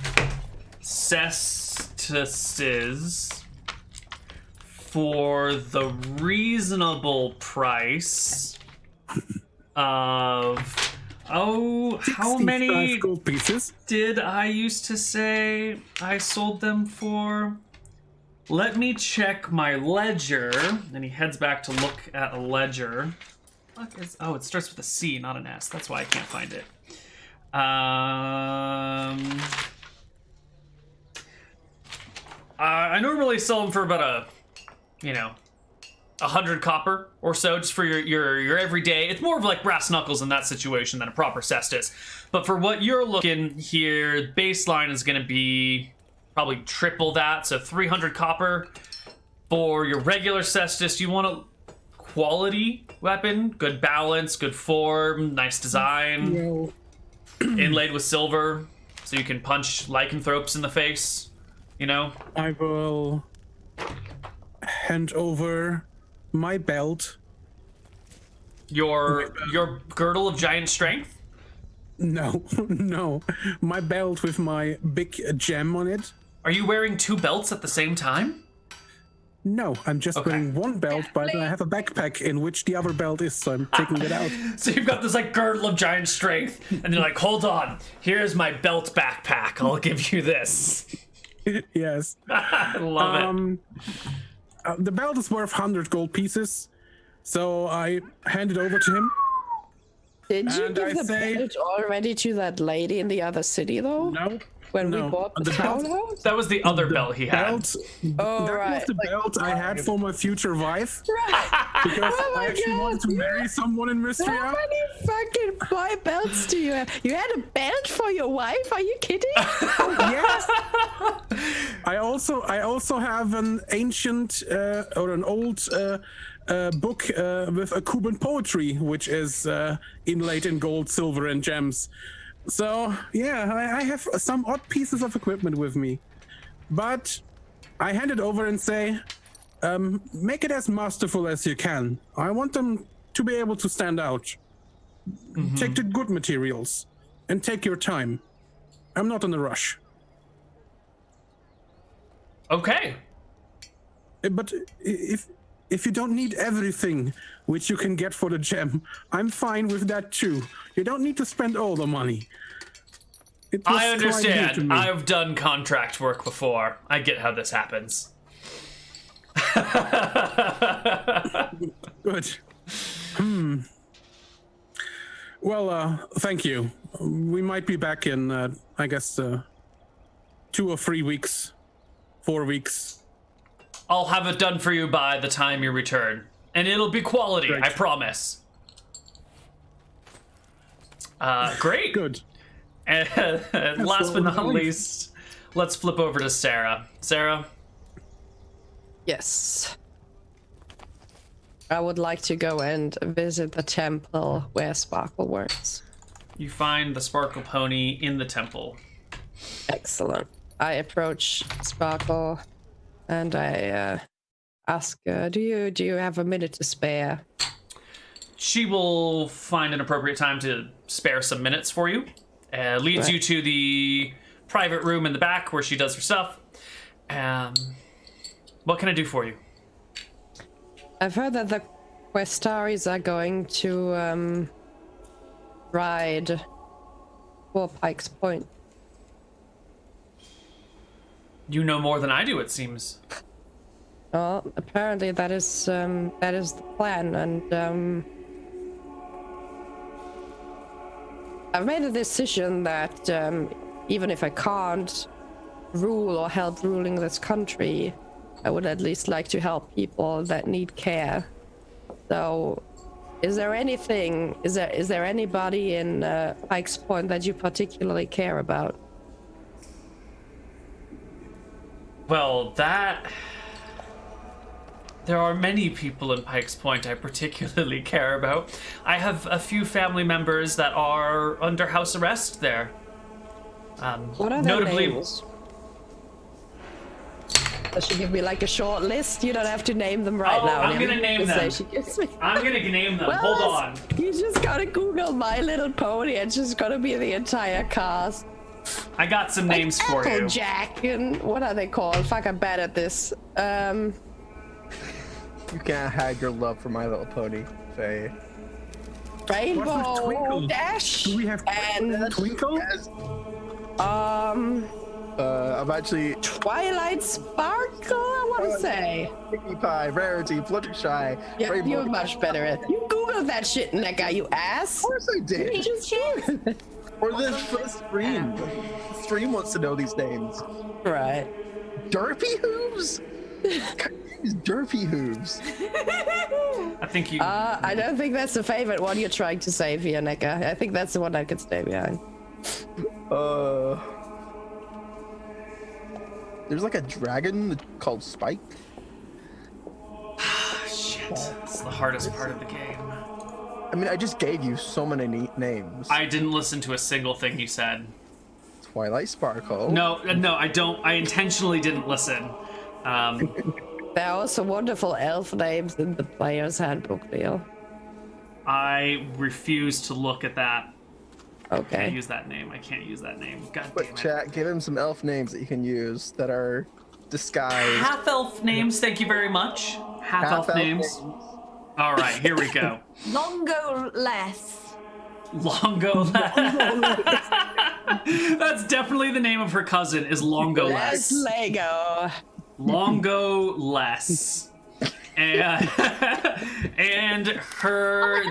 cestuses for the reasonable price of how many gold pieces did I used to say I sold them for? Let me check my ledger. And he heads back to look at a ledger. Oh, it starts with a C, not an S. That's why I can't find it. I normally sell them for about 100 copper or so, just for your everyday. It's more of like brass knuckles in that situation than a proper cestus. But for what you're looking here, baseline is going to be probably triple that, so 300 copper. For your regular cestus, you want a quality weapon, good balance, good form, nice design, inlaid with silver, so you can punch lycanthropes in the face, you know? I will hand over my belt. Your girdle of giant strength? No, no. My belt with my big gem on it. Are you wearing two belts at the same time? No, I'm just wearing one belt, but I have a backpack in which the other belt is, so I'm taking it out. So you've got this like girdle of giant strength, and you're like, hold on, here's my belt backpack. I'll give you this. Yes. I love it. The belt is worth 100 gold pieces, so I hand it over to him. Did you give the belt already to that lady in the other city, though? No. When we bought the townhouse? That was the other belt he had. That was the belt I had for my future wife. Right. Because I actually wanted to marry someone in Mystria. How many fucking boy belts do you have? You had a belt for your wife? Are you kidding? Yes. I also have an ancient or an old book with Akuban poetry, which is inlaid in gold, silver, and gems. So, yeah, I have some odd pieces of equipment with me. But I hand it over and say, make it as masterful as you can. I want them to be able to stand out. Mm-hmm. Take the good materials and take your time. I'm not in a rush. Okay. But if you don't need everything which you can get for the gem, I'm fine with that too. You don't need to spend all the money. I understand. I've done contract work before. I get how this happens. Good. Well, thank you. We might be back in, I guess, 2 or 3 weeks, 4 weeks. I'll have it done for you by the time you return. And it'll be quality, great. I promise. Great. Good. And last but not least, let's flip over to Sarah. Sarah? Yes. I would like to go and visit the temple where Sparkle works. You find the Sparkle pony in the temple. Excellent. I approach Sparkle and I ask, do you have a minute to spare? She will find an appropriate time to spare some minutes for you. leads you to the private room in the back where she does her stuff. What can I do for you? I've heard that the Questaris are going to ride for Pike's Point. You know more than I do, it seems. Well, apparently that is the plan, and I've made a decision that even if I can't rule or help ruling this country, I would at least like to help people that need care. So, is there anybody in Pike's Point that you particularly care about? Well, there are many people in Pike's Point I particularly care about. I have a few family members that are under house arrest there. What are their notably, names? Does she give me like a short list? You don't have to name them right now. I'm gonna name them. She gives me... I'm gonna name them. Well, Hold on. You just gotta Google My Little Pony. It's just gonna be the entire cast. I got some names for you. Applejack and what are they called? Fuck, I'm bad at this. You can't hide your love for My Little Pony, Faye. Rainbow Twinkle? Dash. Do we have and Twinkle? Yes. I'm actually Twilight Sparkle, I want to say. Pinkie Pie, Rarity, Fluttershy, Yeah, Rainbow. you're much better at. You Googled that shit, Neka, you ass. Of course I did. You just did. Or the stream. The stream wants to know these names. Right. Derpy Hooves? These Derpy Hooves. I think you. I don't think that's the favorite one you're trying to save here, Neka. I think that's the one I could stay behind. There's like a dragon called Spike. Shit. It's the hardest part of the game. I mean, I just gave you so many names. I didn't listen to a single thing you said. Twilight Sparkle. No, I don't. I intentionally didn't listen. There are also wonderful elf names in the player's handbook, Neal. I refuse to look at that. I can't Okay. use that name. I can't use that name. God damn But it. chat, give him some elf names that you can use that are disguised. Half-elf names, thank you very much. Half-elf names. All right, here we go. Longo less. Longo Less. That's definitely the name of her cousin, is Longo That's Less. Lego. Longo Less. And her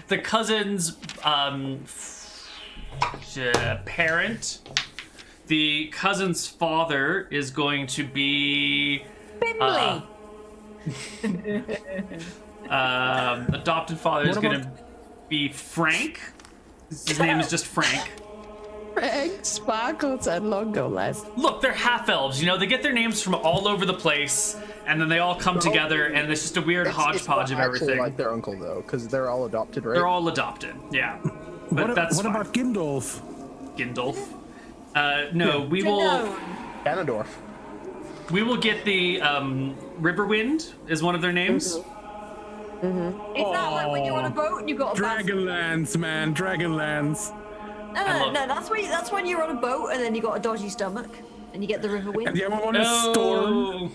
the cousin's parent. The cousin's father is going to be Bimley. adopted father is going to be Frank. His name is just Frank. Frank Sparkles and Longo Less. Look, they're half elves. You know, they get their names from all over the place, and then they all come together, and it's just a weird hodgepodge of It's everything. like their uncle though, because they're all adopted, right? They're all adopted. Yeah, but that's What fine. about Gindolf? Gindolf? No, we will. Ganondorf. We will get the Riverwind is one of their names. Is that like when you're on a boat and you've got a bad... Dragonlance, man, Dragonlance. No, that's when you're on a boat and then you got a dodgy stomach and you get the river wind. And the other one is Storm.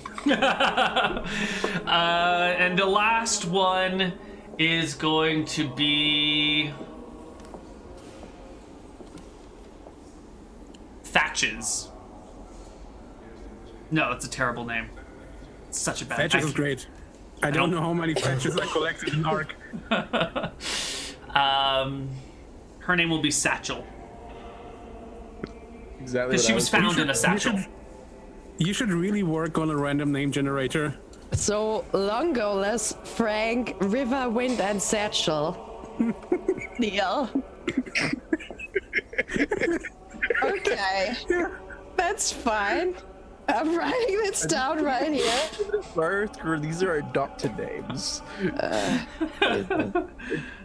And the last one is going to be Thatches. No, that's a terrible name. It's such a bad name. Thatches is great. I don't know how many Thatches I collected in Ark. Her name will be Satchel. Exactly. Because she was found in a satchel. You should really work on a random name generator. So Longo Less, Frank, River, Wind, and Satchel. Neal. Okay. That's fine. I'm writing this down right here. Birth, or these are adopted names.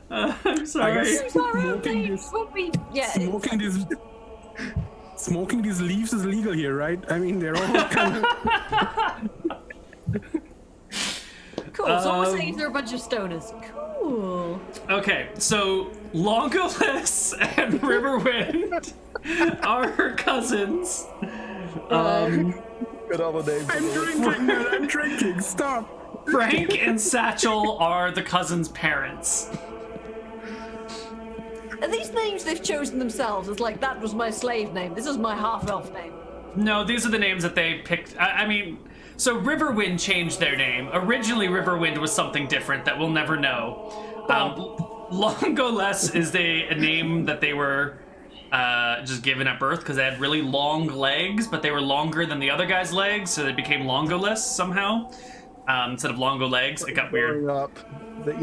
I'm sorry. I guess smoking these leaves is legal here, right? I mean, they're all kind of... Cool. So we're saying they're a bunch of stoners. Cool. Cool. Okay, so Longoless and Riverwind are her cousins. Good all the names. I'm drinking, man. I'm drinking. Stop. Frank and Satchel are the cousins' parents. Are these names they've chosen themselves? It's like, that was my slave name. This is my half-elf name. No, these are the names that they picked. I mean, so Riverwind changed their name. Originally, Riverwind was something different that we'll never know. Longoless is a name that they were just given at birth because they had really long legs, but they were longer than the other guy's legs, so they became Longoless somehow. Instead of Longo legs, it got weird. Growing up, that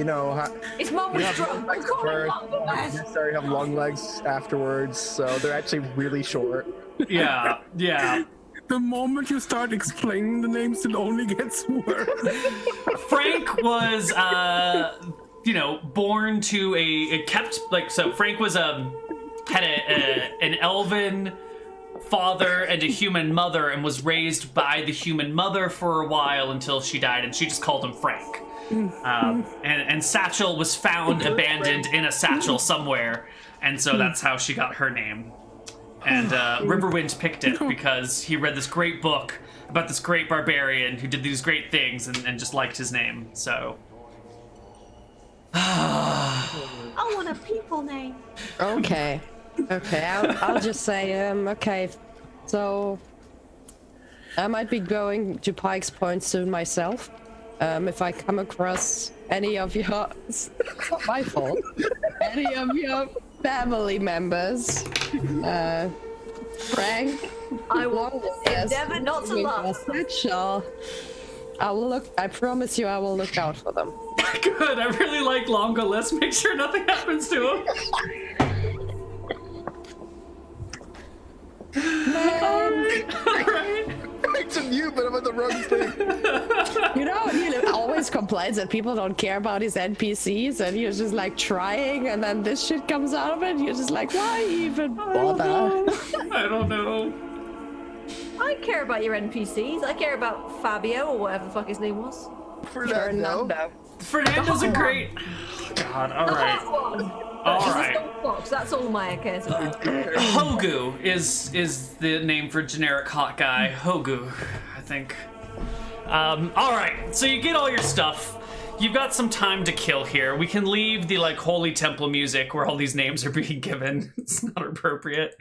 His mom was drunk. legs at birth, you necessarily have long legs afterwards, so they're actually really short. Yeah, yeah. The moment you start explaining the names, it only gets worse. Frank was, born to so Frank was, had an elven father and a human mother and was raised by the human mother for a while until she died, and she just called him Frank. And Satchel was found abandoned in a satchel somewhere, and so that's how she got her name. And Riverwind picked it because he read this great book about this great barbarian who did these great things and just liked his name, so... I want a people name. Okay. Okay, I'll just say, okay, so I might be going to Pike's Point soon myself. If I come across any of your, it's not my fault, any of your family members, Frank, I will endeavor not to laugh. Satchel, I promise you I will look out for them. Good, I really like Longoless. Make sure nothing happens to him. It's a you, but I'm on the wrong thing. You know, he always complains that people don't care about his NPCs, and he was just like trying, and then this shit comes out of it. You're just like, why even bother? I don't know. I care about your NPCs. I care about Fabio or whatever the fuck his name was. Fernando. Fernando's a great. God, all right. All right. Fox, that's all Maya cares about. Hogu is the name for generic hot guy. Hogu, I think. All right. So you get all your stuff. You've got some time to kill here. We can leave the holy temple music where all these names are being given. It's not appropriate.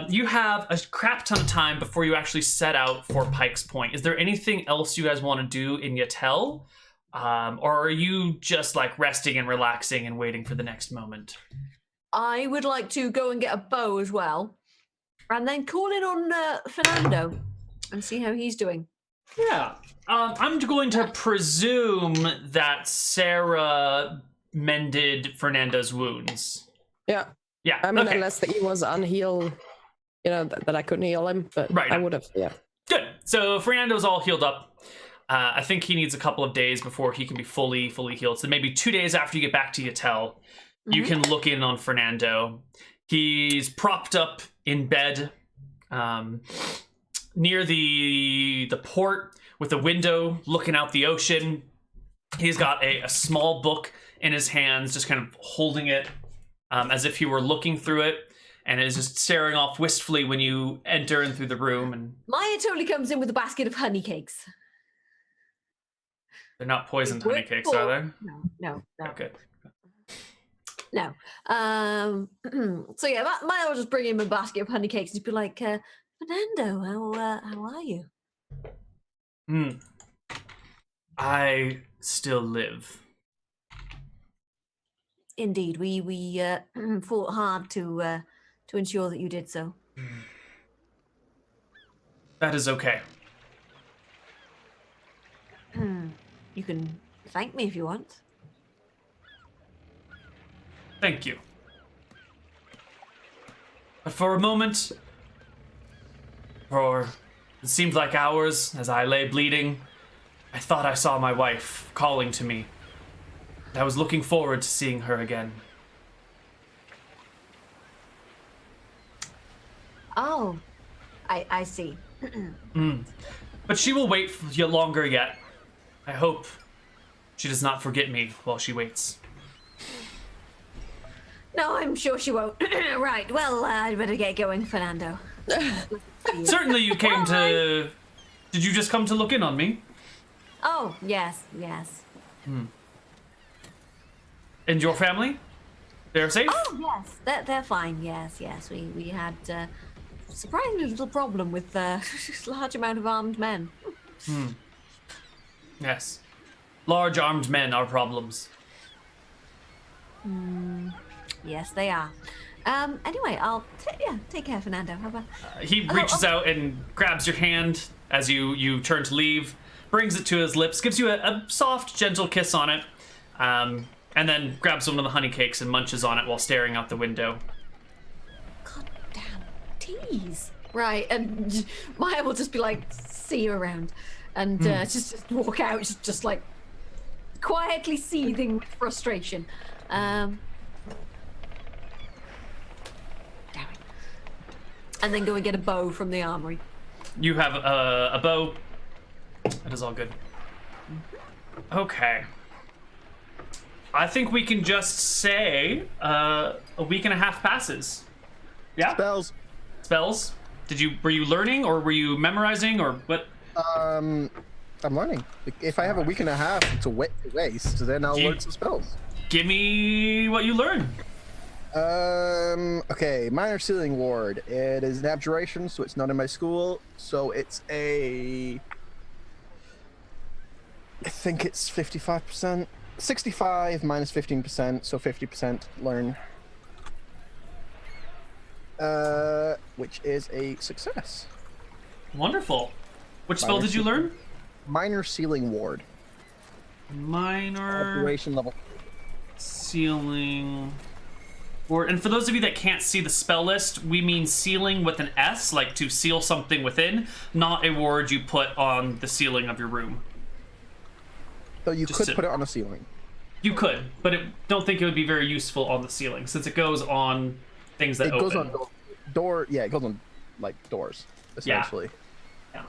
You have a crap ton of time before you actually set out for Pike's Point. Is there anything else you guys want to do in Yatel? Or are you just resting and relaxing and waiting for the next moment? I would like to go and get a bow as well, and then call in on Fernando and see how he's doing. Yeah. I'm going to presume that Sarah mended Fernando's wounds. Yeah. Yeah. I mean, okay. unless that he was unhealed, that I couldn't heal him, but Right. I would have, yeah. Good. So Fernando's all healed up. I think he needs a couple of days before he can be fully healed. So maybe 2 days after you get back to Yatel, you can look in on Fernando. He's propped up in bed near the port with a window looking out the ocean. He's got a small book in his hands, just kind of holding it as if he were looking through it, and is just staring off wistfully when you enter in through the room. And Maya totally comes in with a basket of honey cakes. they're not poisoned honey cakes, are they? No. Okay. No. So yeah, Maya will just bring him a basket of honey cakes and be like, Fernando, how are you? I still live. Indeed, we fought hard to ensure that you did so. That is okay. You can thank me if you want. Thank you. But for a moment, for it seemed like hours as I lay bleeding, I thought I saw my wife calling to me. I was looking forward to seeing her again. Oh, I see. But she will wait for you longer yet. I hope She does not forget me while she waits. No, I'm sure she won't. Right, well, I'd better get going, Fernando. Certainly you came to... Did you just come to look in on me? Oh, yes. And your family? They're safe? Oh, yes, they're fine. Yes. We had surprisingly little problem with a large amount of armed men. Yes. Large armed men are problems. Yes, they are. Anyway, I'll take care, Fernando. How about? He reaches out and grabs your hand as you turn to leave, brings it to his lips, gives you a soft, gentle kiss on it, and then grabs one of the honey cakes and munches on it while staring out the window. Goddamn tease. Right, and Maya will just be like, see you around. And just walk out, just like quietly seething with frustration. Damn it. And then go and get a bow from the armory. You have a bow. That is all good. Okay. I think we can just say a week and a half passes. Yeah? Spells? Were you learning or were you memorizing or what? I'm learning. If I have a week and a half to waste, then I'll learn some spells. Give me what you learn. Okay, Minor Sealing Ward. It is an abjuration, so it's not in my school. So it's I think it's 55%. 65 minus 15%, so 50% learn. Which is a success. Wonderful. Which spell did you learn? Minor Sealing Ward. Minor Abjuration level. Sealing Ward. And for those of you that can't see the spell list, we mean sealing with an S, like to seal something within, not a ward you put on the ceiling of your room. So you could put it on a ceiling. You could, but don't think it would be very useful on the ceiling since it goes on things that it open. Goes on door. Yeah, it goes on like doors essentially. Yeah.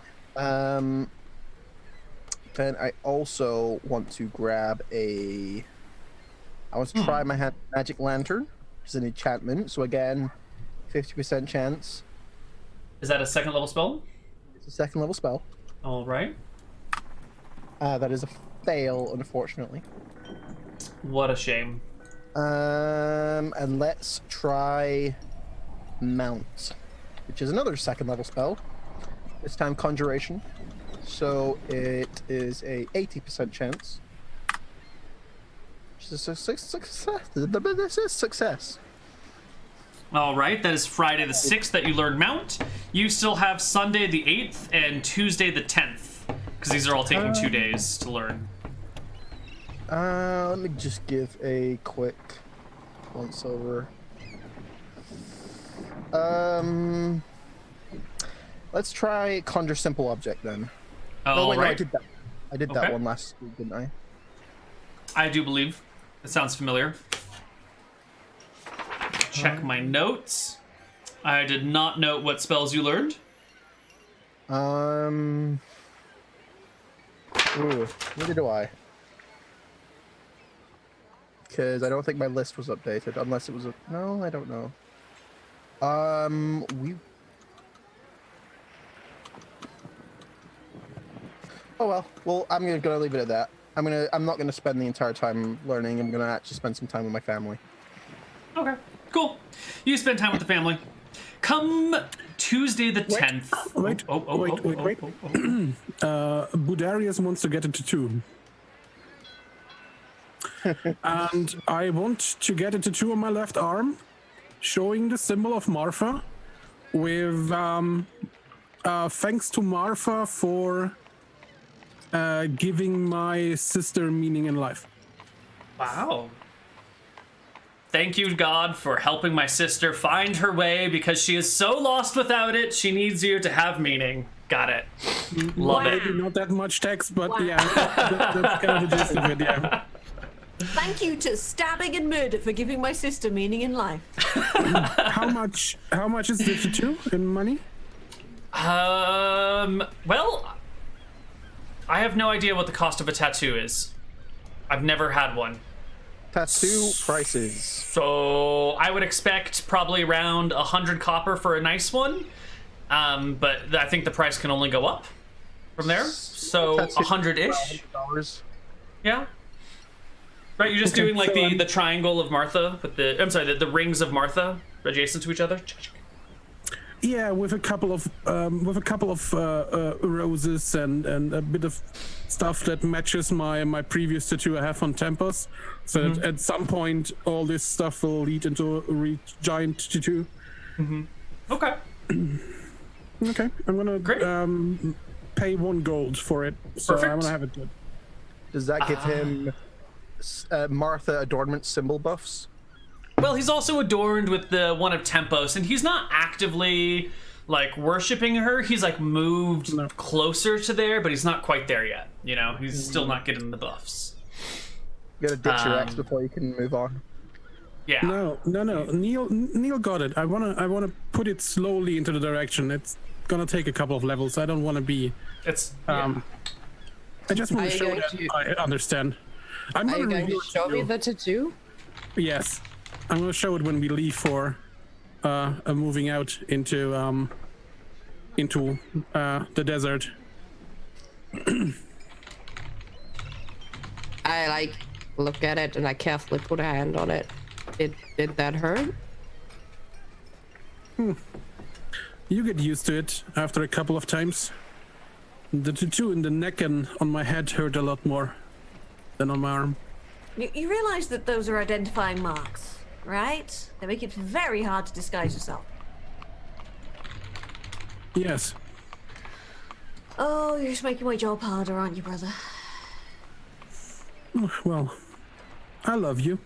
Then I also want to grab I want to try my magic lantern, which is an enchantment. So again, 50% chance. Is that a second level spell? It's a second level spell. All right. That is a fail, unfortunately. What a shame. And let's try Mount, which is another second level spell. This time Conjuration. So it is a 80% chance. Which is a success. All right, that is Friday the 6th that you learn Mount. You still have Sunday the 8th and Tuesday the 10th, because these are all taking 2 days to learn. Let me just give a quick once over. Let's try Conjure Simple Object then. Oh, wait, right. no, I did that one last week, didn't I? I do believe. It sounds familiar. Check my notes. I did not note what spells you learned. Neither do I. Because I don't think my list was updated, unless it was no, I don't know. Oh well. Well, I'm gonna leave it at that. I'm not gonna spend the entire time learning. I'm gonna actually spend some time with my family. Okay, cool. You spend time with the family. Come Tuesday the 10th. Wait. Budarius wants to get a tattoo. And I want to get a tattoo on my left arm, showing the symbol of Marfa, with thanks to Marfa for giving my sister meaning in life. Wow. Thank you, God, for helping my sister find her way because she is so lost without it. She needs you to have meaning. Got it. Love it. Maybe not that much text, but yeah, that's kind of the gist of it, yeah. Thank you to stabbing and murder for giving my sister meaning in life. How much is the tattoo in money? Well, I have no idea what the cost of a tattoo is. I've never had one. Tattoo prices. So I would expect probably around 100 copper for a nice one. But I think the price can only go up from there. So Tattoo 100-ish. $100. Yeah. Right, you're just doing like the triangle of Martha with the rings of Martha adjacent to each other. Yeah, with a couple of roses and a bit of stuff that matches my previous tattoo I have on temples. So that at some point, all this stuff will lead into a giant tattoo. Okay. Okay, I'm gonna pay 1 gold for it. So Perfect. I'm gonna have it good. Does that give him Martha adornment symbol buffs? Well, he's also adorned with the one of Tempos, and he's not actively like worshiping her. He's like moved closer to there, but he's not quite there yet. You know, he's still not getting the buffs. You gotta ditch your ex before you can move on. Yeah. No. Neal got it. I wanna put it slowly into the direction. It's gonna take a couple of levels. I don't want to be. It's. I just want Are to you show going that to- I understand. I'm Are you going to reveal show me you. the tattoo? Yes, I'm gonna show it when we leave for moving out into the desert. I like look at it and I carefully put a hand on it. Did that hurt? You get used to it after a couple of times. The tattoo in the neck and on my head hurt a lot more than on my arm. You realize that those are identifying marks, right? They make it very hard to disguise yourself. Yes. Oh, you're just making my job harder, aren't you, brother? Well, I love you.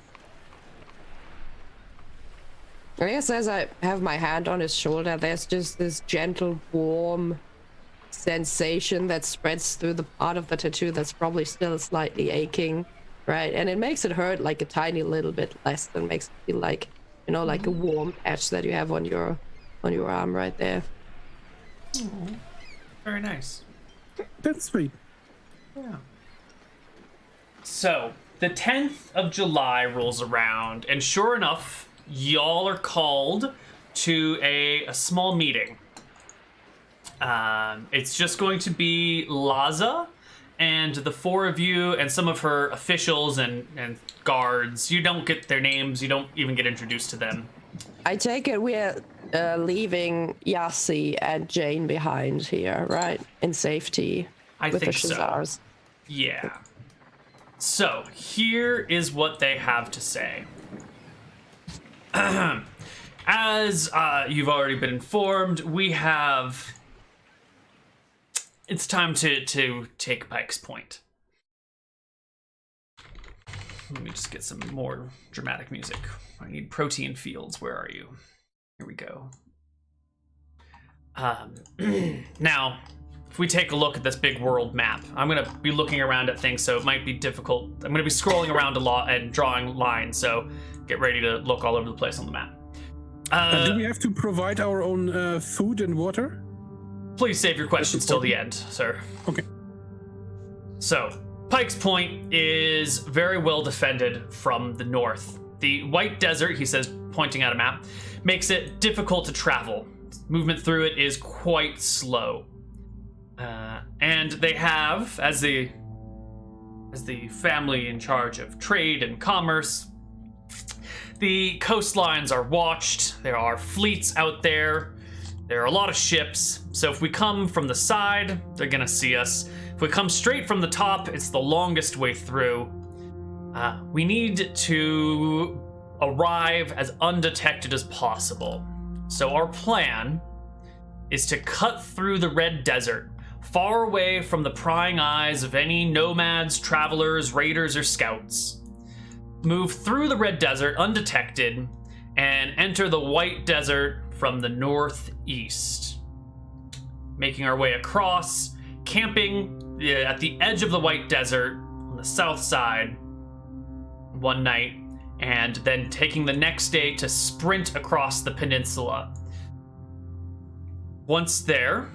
I guess as I have my hand on his shoulder, there's just this gentle, warm sensation that spreads through the part of the tattoo that's probably still slightly aching, right? And it makes it hurt like a tiny little bit less than makes it feel like, you know, like a warm patch that you have on your arm right there. Very nice. That's sweet. Yeah. So the 10th of July rolls around, and sure enough, y'all are called to a small meeting. It's just going to be Laza and the 4 of you and some of her officials and guards. You don't get their names. You don't even get introduced to them. I take it we're leaving Yassi and Jane behind here, right? In safety. I with think the so. Shazars. Yeah. So here is what they have to say. As you've already been informed, it's time to take Pike's Point. Let me just get some more dramatic music. I need protein fields. Where are you? Here we go. Now, if we take a look at this big world map, I'm going to be looking around at things, so it might be difficult. I'm going to be scrolling around a lot and drawing lines, so get ready to look all over the place on the map. Do we have to provide our own food and water? Please save your questions till the end, sir. Okay. So, Pike's Point is very well defended from the north. The White Desert, he says, pointing at a map, makes it difficult to travel. Movement through it is quite slow. And they have, as the family in charge of trade and commerce, the coastlines are watched. There are fleets out there. There are a lot of ships. So if we come from the side, they're gonna see us. If we come straight from the top, it's the longest way through. We need to arrive as undetected as possible. So our plan is to cut through the Red Desert, far away from the prying eyes of any nomads, travelers, raiders, or scouts. Move through the Red Desert undetected and enter the White Desert from the northeast. Making our way across, camping at the edge of the White Desert on the south side one night, and then taking the next day to sprint across the peninsula. Once there,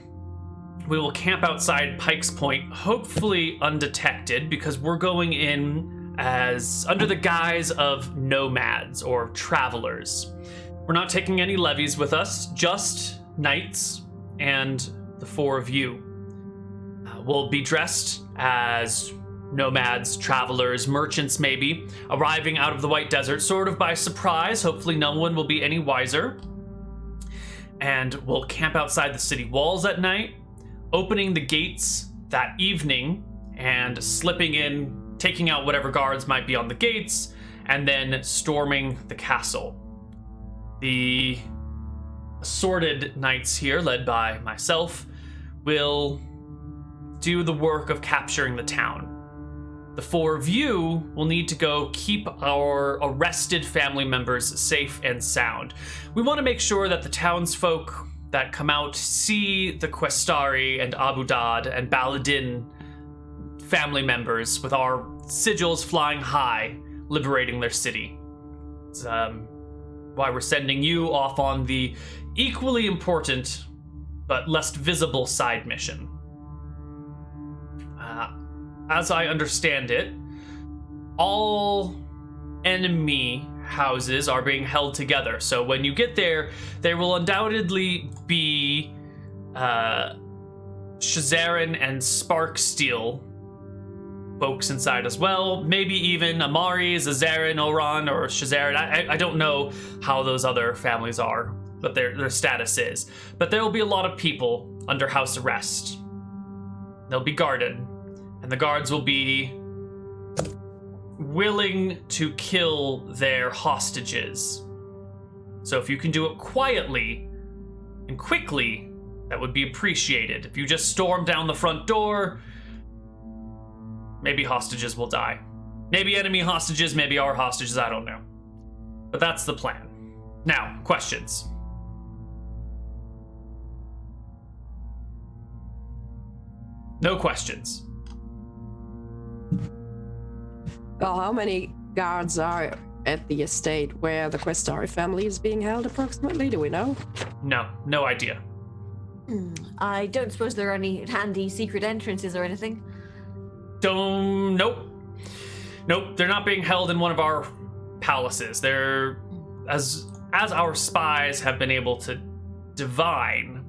we will camp outside Pike's Point, hopefully undetected, because we're going in as under the guise of nomads or travelers. We're not taking any levies with us, just knights and the four of you. We'll be dressed as nomads, travelers, merchants maybe, arriving out of the White Desert sort of by surprise. Hopefully no one will be any wiser. And we'll camp outside the city walls at night, opening the gates that evening and slipping in, taking out whatever guards might be on the gates, and then storming the castle. The assorted knights here, led by myself, will do the work of capturing the town. The four of you will need to go keep our arrested family members safe and sound. We want to make sure that the townsfolk that come out see the Questari and Abu Dad and Baladin family members with our sigils flying high, liberating their city. It's why we're sending you off on the equally important but less visible side mission. As I understand it, all enemy houses are being held together. So when you get there, there will undoubtedly be Shazarin and Sparksteel folks inside as well. Maybe even Amari, Zazarin, Oran, or Shazarin. I don't know how those other families are, what their status is. But there will be a lot of people under house arrest. They'll be guarded. And the guards will be willing to kill their hostages. So if you can do it quietly and quickly, that would be appreciated. If you just storm down the front door, maybe hostages will die. Maybe enemy hostages, maybe our hostages, I don't know. But that's the plan. Now, questions. No questions. Well, how many guards are at the estate where the Questari family is being held approximately? Do we know? No idea. I don't suppose there are any handy secret entrances or anything. Nope. They're not being held in one of our palaces. They're, as our spies have been able to divine,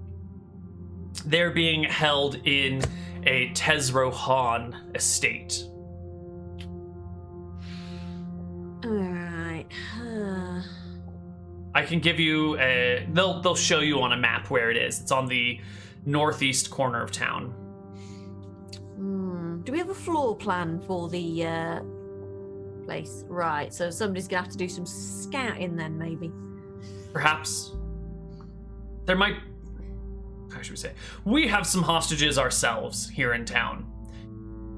they're being held in a Tezrohan estate. Alright. I can give you they'll show you on a map where it is. It's on the northeast corner of town. Do we have a floor plan for the place? Right, so somebody's gonna have to do some scouting then, maybe. Perhaps. There might... How should we say? We have some hostages ourselves here in town.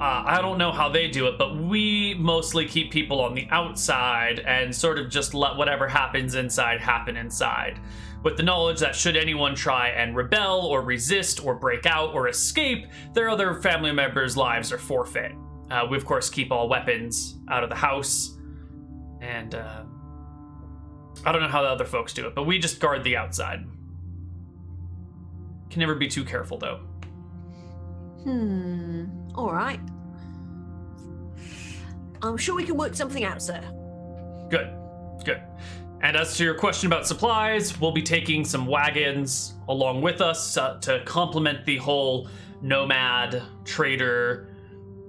I don't know how they do it, but we mostly keep people on the outside and sort of just let whatever happens inside happen inside, with the knowledge that should anyone try and rebel or resist or break out or escape, their other family members' lives are forfeit. We, of course, keep all weapons out of the house, and I don't know how the other folks do it, but we just guard the outside. Can never be too careful, though. All right. I'm sure we can work something out, sir. Good. And as to your question about supplies, we'll be taking some wagons along with us to complement the whole nomad, trader,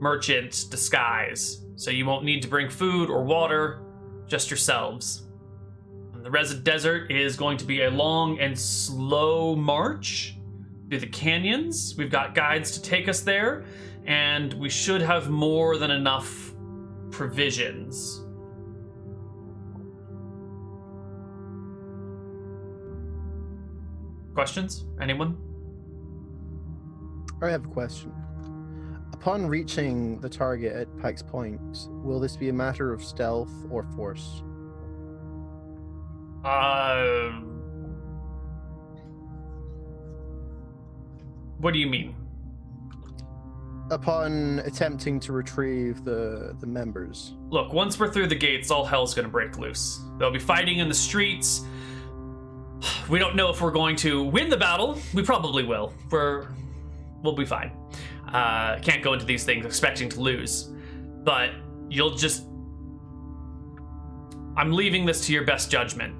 merchant disguise. So you won't need to bring food or water, just yourselves. And the Resid Desert is going to be a long and slow march through the canyons. We've got guides to take us there, and we should have more than enough provisions. Questions? Anyone? I have a question. Upon reaching the target at Pike's Point, will this be a matter of stealth or force? What do you mean? Upon attempting to retrieve the members. Look, once we're through the gates, all hell's gonna break loose. They'll be fighting in the streets. We don't know if we're going to win the battle. We probably will. We'll be fine. Can't go into these things expecting to lose. But you'll just I'm leaving this to your best judgment.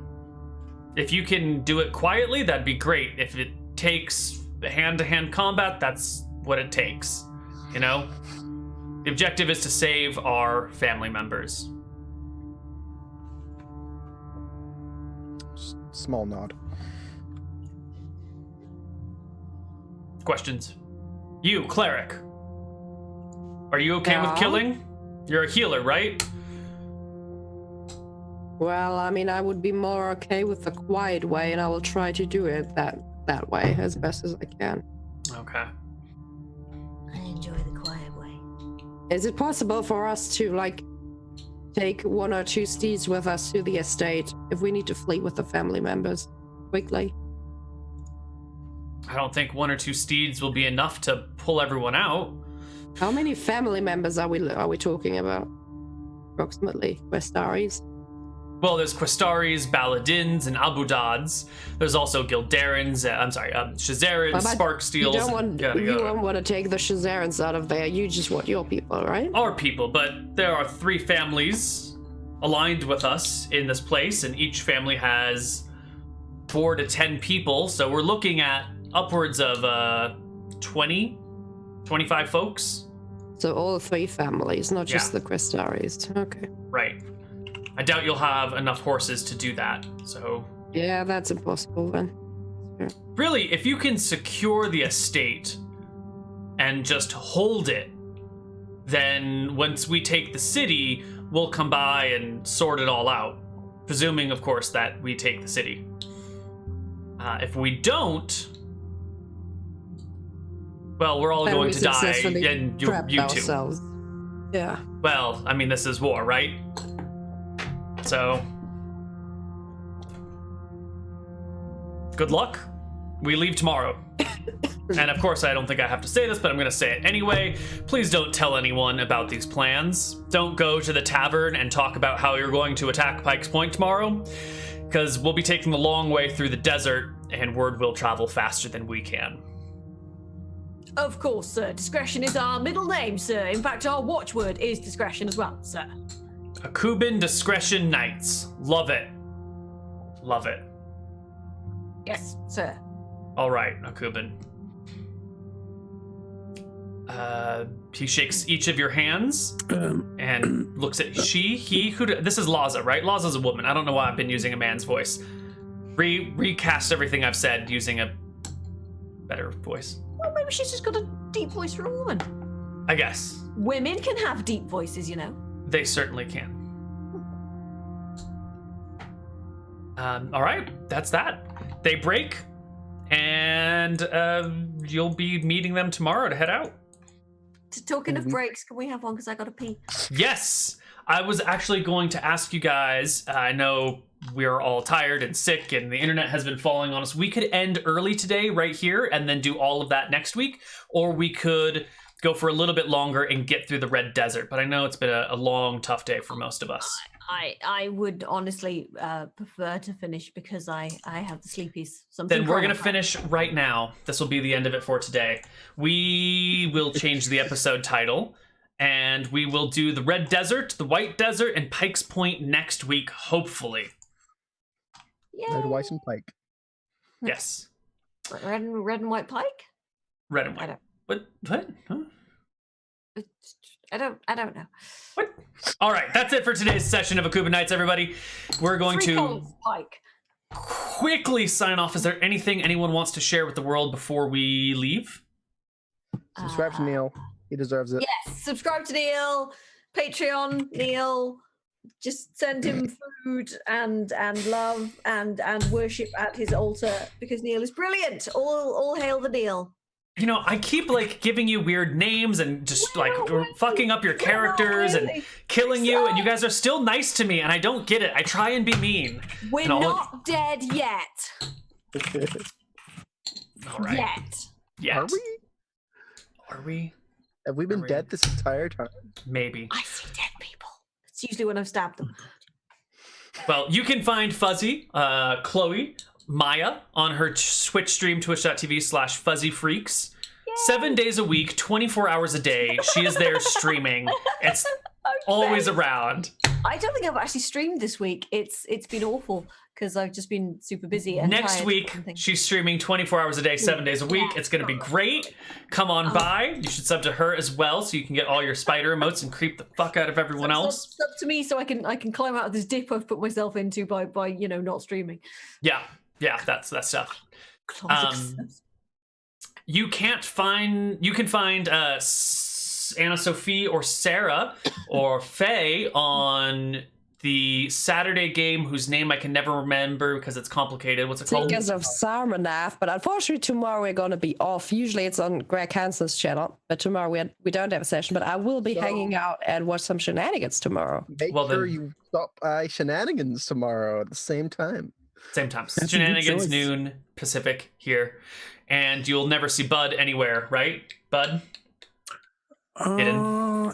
If you can do it quietly, that'd be great. If it takes hand-to-hand combat, that's what it takes. You know? The objective is to save our family members. Small nod. Questions? You, cleric. Are you okay with Yeah. killing? You're a healer, right? Well, I mean, I would be more okay with the quiet way, and I will try to do it that way as best as I can. Okay. I enjoy the quiet way. Is it possible for us to, like, take 1 or 2 steeds with us to the estate if we need to flee with the family members quickly? I don't think 1 or 2 steeds will be enough to pull everyone out. How many family members are we talking about? Approximately, Westaris. Well, there's Questaris, Baladins, and Abudads. There's also Gildarans, Shazarans, Sparksteels. You don't want to take the Shazarans out of there. You just want your people, right? Our people, but there are 3 families aligned with us in this place, and each family has 4 to 10 people, so we're looking at upwards of 20, 25 folks. So all 3 families, not just Yeah. the Questaris. Okay. Right. I doubt you'll have enough horses to do that, so... Yeah, that's impossible then. Really, if you can secure the estate and just hold it, then once we take the city, we'll come by and sort it all out. Presuming, of course, that we take the city. If we don't, well, we're all Then going we to die, successfully and you trapped too. ourselves. Yeah. Well, I mean, this is war, right? So, good luck. We leave tomorrow. And of course, I don't think I have to say this, but I'm going to say it anyway. Please don't tell anyone about these plans. Don't go to the tavern and talk about how you're going to attack Pike's Point tomorrow, because we'll be taking the long way through the desert, and word will travel faster than we can. Of course, sir. Discretion is our middle name, sir. In fact, our watchword is discretion as well, sir. Akuban Discretion Knights. Love it. Love it. Yes, sir. All right, Akuban. He shakes each of your hands and looks at this is Laza, right? Laza's a woman. I don't know why I've been using a man's voice. Recast everything I've said using a better voice. Well, maybe she's just got a deep voice for a woman. I guess. Women can have deep voices, you know. They certainly can. All right, that's that. They break, and you'll be meeting them tomorrow to head out. Talking of breaks, can we have one? Because I got to pee. Yes, I was actually going to ask you guys. I know we're all tired and sick, and the internet has been falling on us. We could end early today, right here, and then do all of that next week, or we could go for a little bit longer and get through the Red Desert. But I know it's been a long, tough day for most of us. I would honestly prefer to finish because I have the sleepies. Then we're going to finish right now. This will be the end of it for today. We will change the episode title, and we will do the Red Desert, the White Desert, and Pike's Point next week, hopefully. Red, white, and pike. Yes. Red and white pike? Red and white. What? Huh? I don't know. What? All right, that's it for today's session of Akuban Nights, everybody. We're going to pike. quickly sign off. Is there anything anyone wants to share with the world before we leave? Subscribe to Neal. He deserves it. Yes, subscribe to Neal. Patreon, Neal. Just send him food and love and worship at his altar because Neal is brilliant. All hail the Neal. You know, I keep giving you weird names and just fucking up your characters and killing you, and you guys are still nice to me, and I don't get it. I try and be mean. We're not dead yet. All right. Yet. Are we? Are we? Have we been dead this entire time? Maybe. I see dead people. It's usually when I've stabbed them. Well, you can find Fuzzy, Chloe, Maya on her Twitch stream, twitch.tv/fuzzyfreaks. 7 days a week, 24 hours a day. She is there streaming. It's always around. I don't think I've actually streamed this week. It's been awful because I've just been super busy. And Next tired week, and things. she's streaming 24 hours a day, 7 days a week. It's going to be great. Come on by. You should sub to her as well so you can get all your spider emotes and creep the fuck out of everyone else. Sub to me so I can climb out of this dip I've put myself into by not streaming. Yeah, that's that stuff. Classic stuff. You can find Anna-Sophie or Sarah or Faye on the Saturday game whose name I can never remember because it's complicated. What's it called? Because of Sarmanath, but unfortunately tomorrow we're going to be off. Usually it's on Greg Hansen's channel, but tomorrow we don't have a session. But I will be hanging out and watch some shenanigans tomorrow. Make sure you stop by shenanigans tomorrow at the same time. Same time. That's a good Shenanigans, choice. noon, Pacific here. And you'll never see Bud anywhere, right? Bud?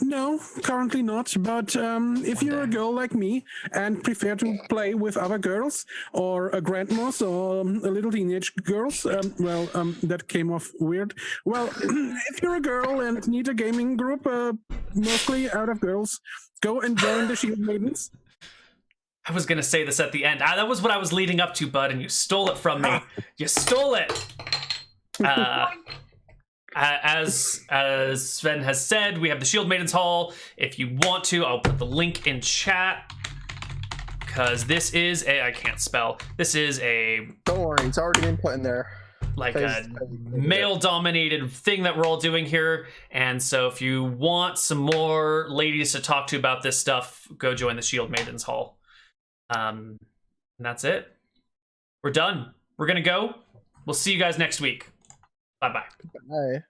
No, currently not. But if you're a girl like me and prefer to play with other girls or grandmas or little teenage girls, that came off weird. Well, if you're a girl and need a gaming group, mostly out of girls, go and join the Shield Maidens. I was going to say this at the end. That was what I was leading up to, Bud, and you stole it from me. You stole it! As Sven has said, we have the Shield Maidens Hall. If you want to, I'll put the link in chat. Because this is I can't spell. This is a... Don't worry, it's already been put in there. Like a male-dominated thing that we're all doing here. And so if you want some more ladies to talk to about this stuff, go join the Shield Maidens Hall. And that's it. We're done. We're going to go. We'll see you guys next week. Bye-bye. Bye.